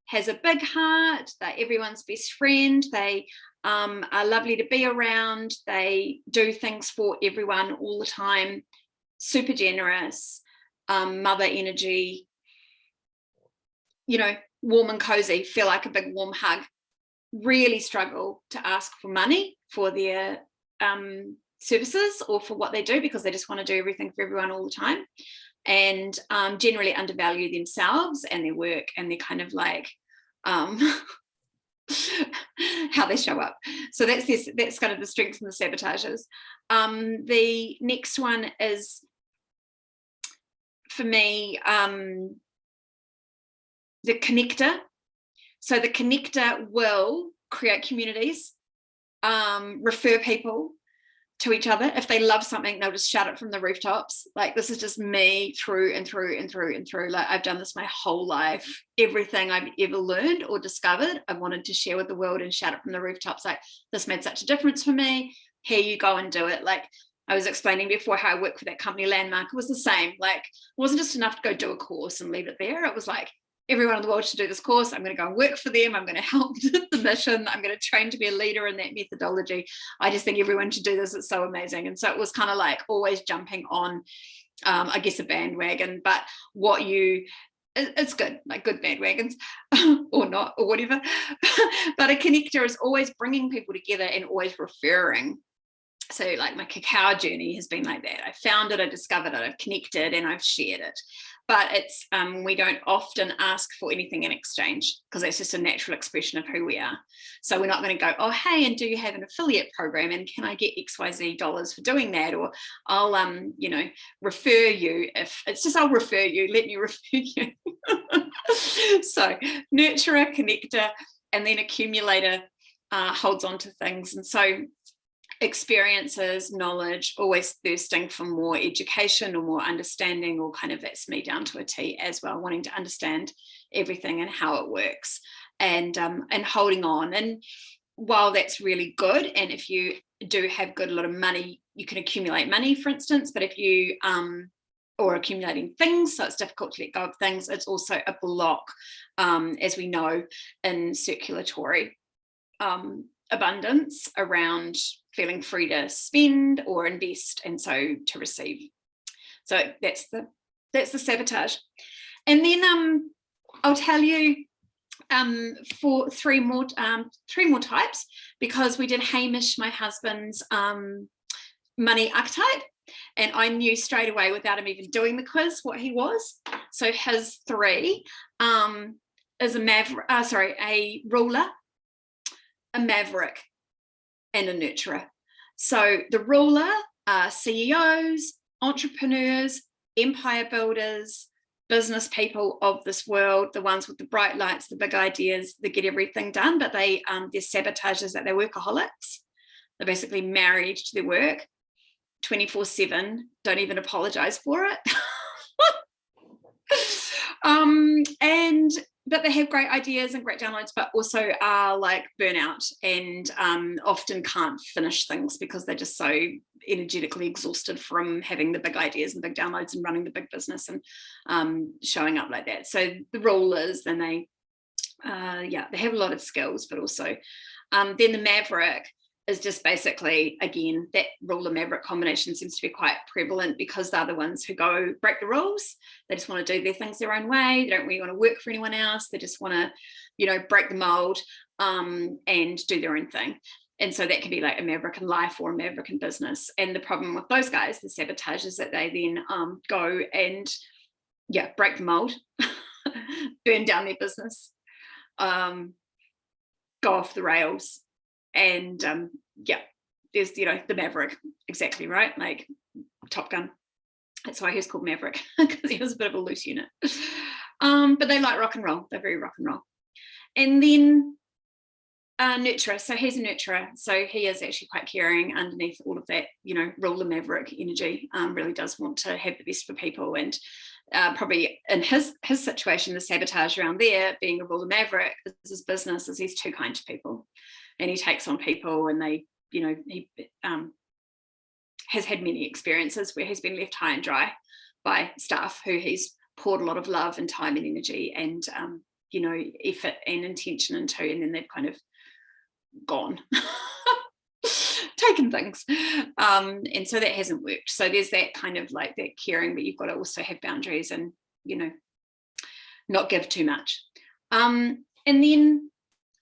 has a big heart, they're everyone's best friend, they are lovely to be around, they do things for everyone all the time, super generous, mother energy, you know, warm and cozy, feel like a big warm hug, really struggle to ask for money for their services or for what they do because they just want to do everything for everyone all the time, and generally undervalue themselves and their work, and they're kind of like how they show up. So that's kind of the strengths and the sabotages. The next one is, for me, the connector. So the connector will create communities, refer people to each other. If they love something, they'll just shout it from the rooftops. Like, this is just me through and through and through and through. Like, I've done this my whole life. Everything I've ever learned or discovered, I wanted to share with the world and shout it from the rooftops. Like, this made such a difference for me. Here you go and do it. Like I was explaining before, how I worked for that company Landmark, it was the same. Like, it wasn't just enough to go do a course and leave it there. It was like, everyone in the world should do this course. I'm going to go and work for them. I'm going to help the mission. I'm going to train to be a leader in that methodology. I just think everyone should do this. It's so amazing. And so it was kind of like always jumping on, I guess, a bandwagon, but it's good, like good bandwagons or not, or whatever. But a connector is always bringing people together and always referring. So like my cacao journey has been like that. I found it, I discovered it, I've connected, and I've shared it. But it's we don't often ask for anything in exchange because it's just a natural expression of who we are. So we're not going to go, oh, hey, and do you have an affiliate program? And can I get XYZ dollars for doing that? Or I'll, refer you. If it's just, I'll refer you, let me refer you. So nurturer, connector, and then accumulator holds on to things. And so experiences, knowledge, always thirsting for more education or more understanding, or kind of, that's me down to a T as well, wanting to understand everything and how it works, and holding on. And while that's really good, and if you do have a lot of money, you can accumulate money, for instance, but if you or accumulating things, so it's difficult to let go of things, it's also a block, as we know, in circulatory abundance around feeling free to spend or invest, and so to receive. So that's the sabotage. And then I'll tell you for three more types, because we did Hamish, my husband's money archetype, and I knew straight away without him even doing the quiz what he was. So his 3 is a ruler, a maverick, and a nurturer. So the ruler are CEOs, entrepreneurs, empire builders, business people of this world, the ones with the bright lights, the big ideas, that get everything done, but their sabotage is that they're workaholics. They're basically married to their work 24/7, don't even apologize for it. And but they have great ideas and great downloads, but also are like burnout and often can't finish things because they're just so energetically exhausted from having the big ideas and big downloads and running the big business and showing up like that. So the rule is, then they have a lot of skills, but also then the Maverick is just basically, again, that ruler Maverick combination seems to be quite prevalent because they're the ones who go break the rules. They just want to do their things their own way. They don't really want to work for anyone else. They just want to, you know, break the mold and do their own thing. And so that can be like a Maverick in life or a Maverick in business. And the problem with those guys, the sabotage, is that they then go and break the mold, burn down their business, go off the rails. And there's, you know, the Maverick, exactly, right? Like Top Gun. That's why he was called Maverick, because he was a bit of a loose unit. But they like rock and roll. They're very rock and roll. And then nurturer. So he's a nurturer. So he is actually quite caring underneath all of that, you know, ruler Maverick energy. Really does want to have the best for people. And probably in his situation, the sabotage around there, being a ruler Maverick, is his business, is he's too kind to people. And he takes on people, and they, you know, he has had many experiences where he's been left high and dry by staff who he's poured a lot of love and time and energy and, you know, effort and intention into, and then they've kind of gone, taken things. And so that hasn't worked. So there's that kind of like that caring, but you've got to also have boundaries and, you know, not give too much. And then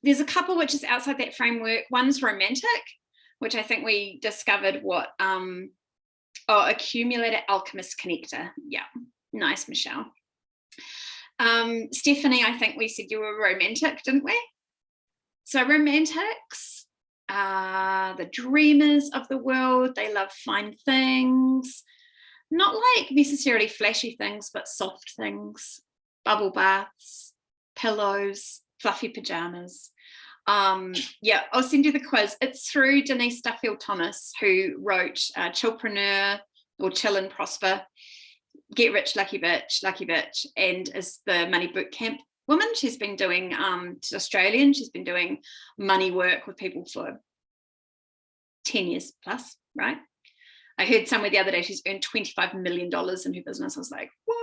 there's a couple which is outside that framework. One's romantic, which I think we discovered what, accumulator alchemist connector. Yeah, nice, Michelle. Stephanie, I think we said you were romantic, didn't we? So romantics are the dreamers of the world. They love fine things, not like necessarily flashy things, but soft things, bubble baths, pillows, fluffy pajamas. I'll send you the quiz. It's through Denise Duffield Thomas, who wrote Chillpreneur or Chill and Prosper, Get Rich, Lucky Bitch, and is the money bootcamp woman. She's been doing, she's Australian, she's been doing money work with people for 10 years plus, right? I heard somewhere the other day she's earned $25 million in her business. I was like, whoa.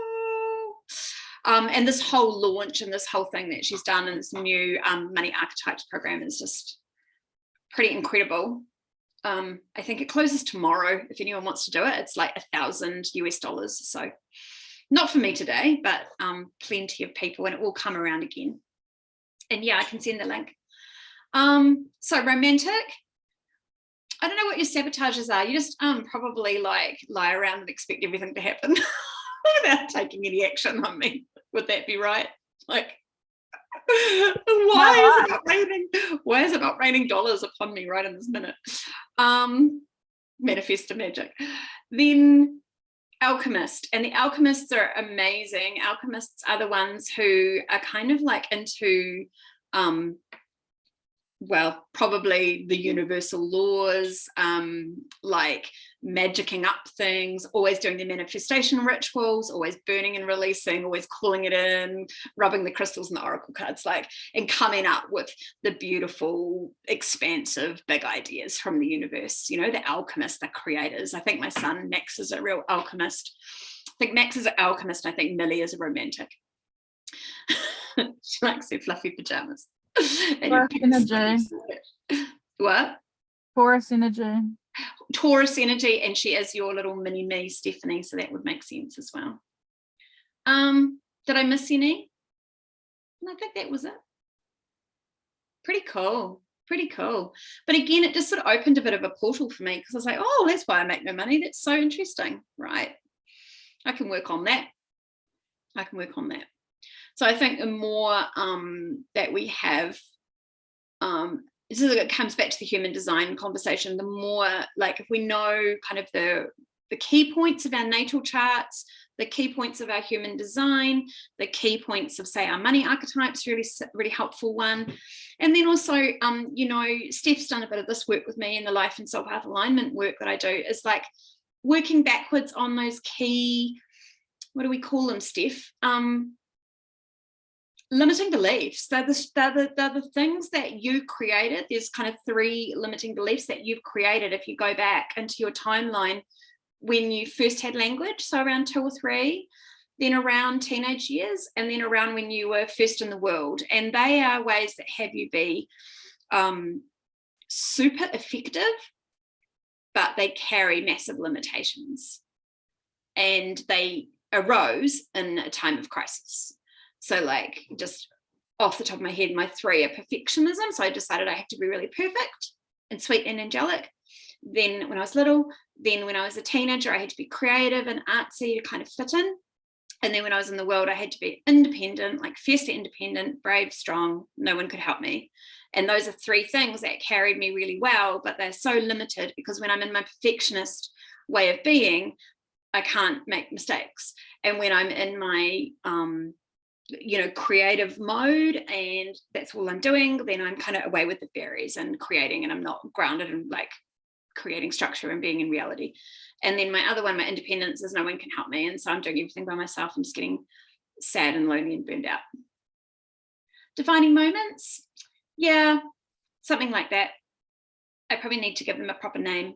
And this whole launch and this whole thing that she's done in this new Money Archetypes program is just pretty incredible. I think it closes tomorrow. If anyone wants to do it, it's like $1,000 US. So not for me today, but plenty of people, and it will come around again. And yeah, I can send the link. So romantic, I don't know what your sabotages are. You just probably like lie around and expect everything to happen without taking any action on me. Would that be right? Like, why is it not raining dollars upon me right in this minute? Manifestor magic. Then alchemist, and the alchemists are amazing. Alchemists are the ones who are kind of like into well, probably the universal laws, like magicking up things, always doing the manifestation rituals, always burning and releasing, always calling it in, rubbing the crystals and the oracle cards, like, and coming up with the beautiful, expansive, big ideas from the universe. You know, the alchemists, the creators. I think my son Max is a real alchemist. I think Max is an alchemist. I think Millie is a romantic. She likes her fluffy pajamas. Taurus energy. What? Taurus energy. Taurus energy, and she is your little mini me, Stephanie, so that would make sense as well. Did I miss any? I think that was it. Pretty cool. But again, it just sort of opened a bit of a portal for me, because I was like, oh, that's why I make no money. That's so interesting, right? I can work on that. So I think the more that we have, it comes back to the human design conversation, the more, like, if we know kind of the key points of our natal charts, the key points of our human design, the key points of, say, our money archetypes, really helpful one. And then also, you know, Steph's done a bit of this work with me in the life and soul path alignment work that I do, is like working backwards on those key, what do we call them, Steph? limiting beliefs. They're the things that you created. There's kind of 3 limiting beliefs that you've created if you go back into your timeline when you first had language, so around 2 or 3, then around teenage years, and then around when you were first in the world. And they are ways that have you be super effective, but they carry massive limitations, and they arose in a time of crisis. So like, just off the top of my head, my 3 are perfectionism. So I decided I have to be really perfect and sweet and angelic. Then when I was little, then when I was a teenager, I had to be creative and artsy to kind of fit in. And then when I was in the world, I had to be independent, like fiercely independent, brave, strong, no one could help me. And those are 3 things that carried me really well, but they're so limited because when I'm in my perfectionist way of being, I can't make mistakes. And when I'm in my creative mode and that's all I'm doing, then I'm kind of away with the fairies and creating, and I'm not grounded in like creating structure and being in reality. And then my other one, my independence, is no one can help me, and so I'm doing everything by myself. I'm just getting sad and lonely and burned out. Defining moments, yeah, something like that. I probably need to give them a proper name.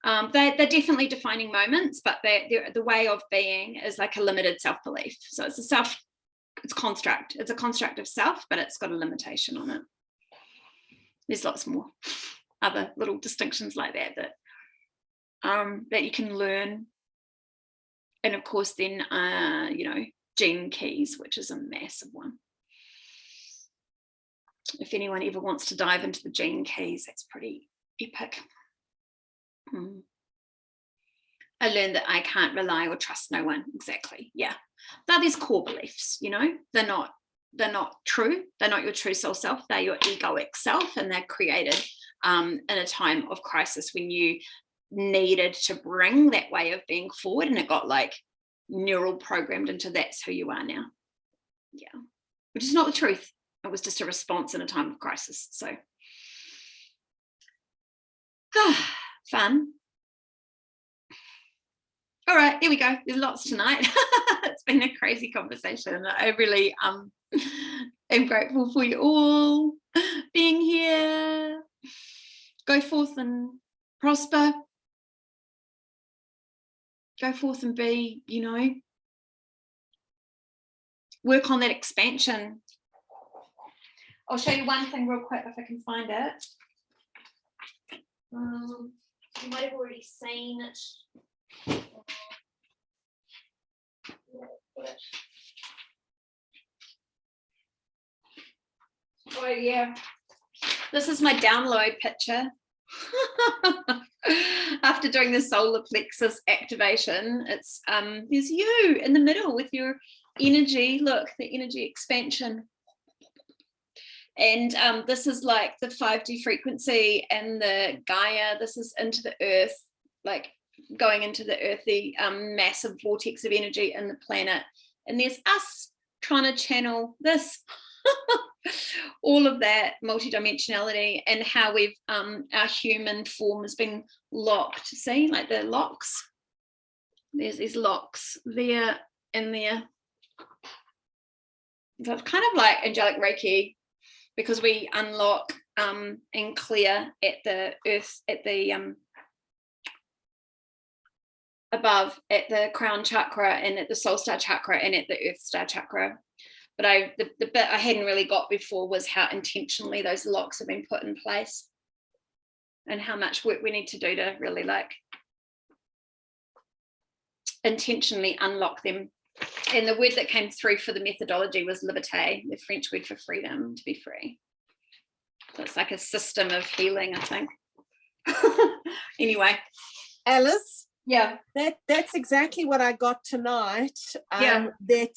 They're definitely defining moments, but the way of being is like a limited self-belief. So it's a construct. It's a construct of self, but it's got a limitation on it. There's lots more other little distinctions like that that you can learn. And of course, then gene keys, which is a massive one. If anyone ever wants to dive into the gene keys, that's pretty epic. I learned that I can't rely or trust no one. Exactly. Yeah. They're these core beliefs, they're not true. They're not your true soul self. They're your egoic self, and they're created in a time of crisis when you needed to bring that way of being forward, and it got like neural programmed into that's who you are now. Yeah. Which is not the truth. It was just a response in a time of crisis. So fun. All right, there we go. There's lots tonight. It's been a crazy conversation. I really am grateful for you all being here. Go forth and prosper. Go forth and be, work on that expansion. I'll show you one thing real quick if I can find it. You might have already seen it. Oh yeah, this is my download picture. After doing the solar plexus activation, it's there's you in the middle with your energy. Look, the energy expansion. And this is like the 5D frequency and the Gaia. This is into the earth, like going into the earth, the massive vortex of energy in the planet. And there's us trying to channel this, all of that multidimensionality, and how we've our human form has been locked. See, like the locks. There's these locks there and there. So it's kind of like angelic Reiki, because we unlock and clear at the earth, at the above, at the crown chakra and at the soul star chakra and at the earth star chakra. But the bit I hadn't really got before was how intentionally those locks have been put in place, and how much work we need to do to really like intentionally unlock them. And the word that came through for the methodology was Liberté, the French word for freedom, to be free. So it's like a system of healing, I think. Anyway. Alice? Yeah. That's exactly what I got tonight. Yeah. That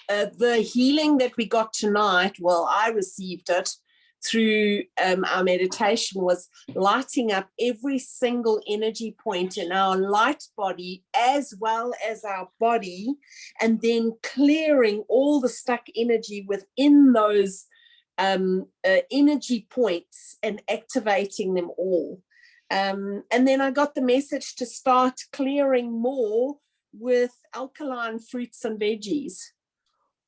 the healing that we got tonight, well, I received it through our meditation, was lighting up every single energy point in our light body as well as our body, and then clearing all the stuck energy within those energy points and activating them all. And then I got the message to start clearing more with alkaline fruits and veggies.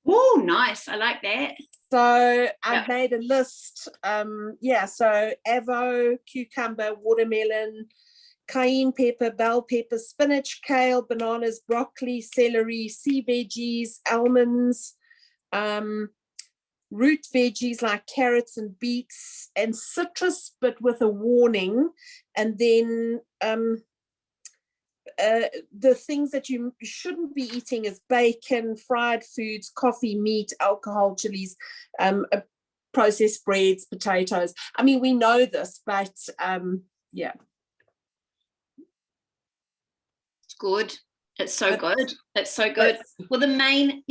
Oh, nice. I like that. So I made a list. So avo, cucumber, watermelon, cayenne pepper, bell pepper, spinach, kale, bananas, broccoli, celery, sea veggies, almonds, root veggies like carrots and beets, and citrus, but with a warning. And then the things that you shouldn't be eating is bacon, fried foods, coffee, meat, alcohol, chilies, processed breads, potatoes. I mean, we know this, but yeah. It's good. It's so good. It's so good. Well, the main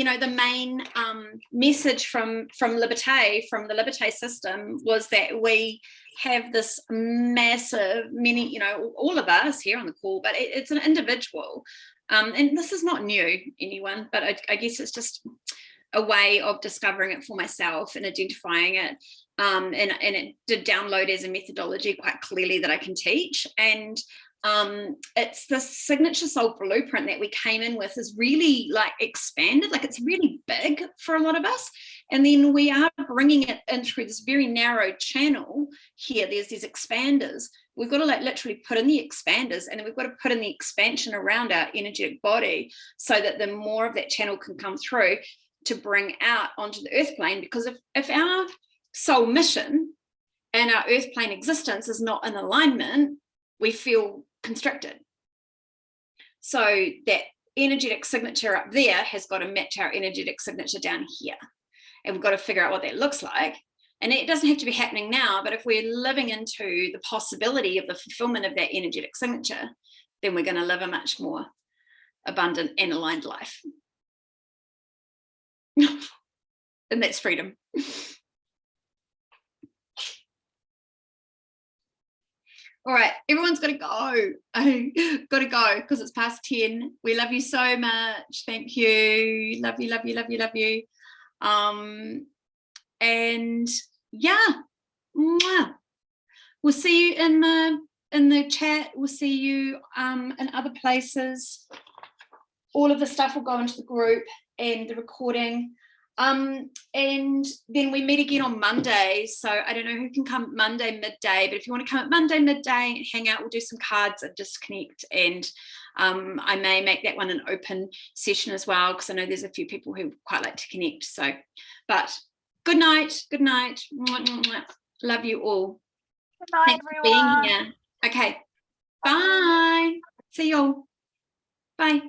message from Liberté, from the Liberté system, was that we have this massive, many, all of us here on the call, but it's an individual. And this is not new, anyone, but I guess it's just a way of discovering it for myself and identifying it. And it did download as a methodology quite clearly that I can teach. And it's the signature soul blueprint that we came in with is really like expanded, like it's really big for a lot of us, and then we are bringing it in through this very narrow channel here. There's these expanders. We've got to like literally put in the expanders, and then we've got to put in the expansion around our energetic body so that the more of that channel can come through to bring out onto the earth plane. Because if our soul mission and our earth plane existence is not in alignment, we feel constricted. So that energetic signature up there has got to match our energetic signature down here. And we've got to figure out what that looks like. And it doesn't have to be happening now, but if we're living into the possibility of the fulfillment of that energetic signature, then we're going to live a much more abundant and aligned life. And that's freedom. All right, everyone's got to go. Got to go because it's past 10. We love you so much. Thank you. Love you, love you, love you, love you. And yeah, we'll see you in the chat. We'll see you in other places. All of the stuff will go into the group and the recording. And then we meet again on Monday. So I don't know who can come Monday midday, but if you want to come at Monday midday and hang out, we'll do some cards and disconnect. And I may make that one an open session as well, because I know there's a few people who quite like to connect. So, but good night. Good night. Love you all. Good night, Thanks everyone. for being here. Okay. Bye. See you all. Bye.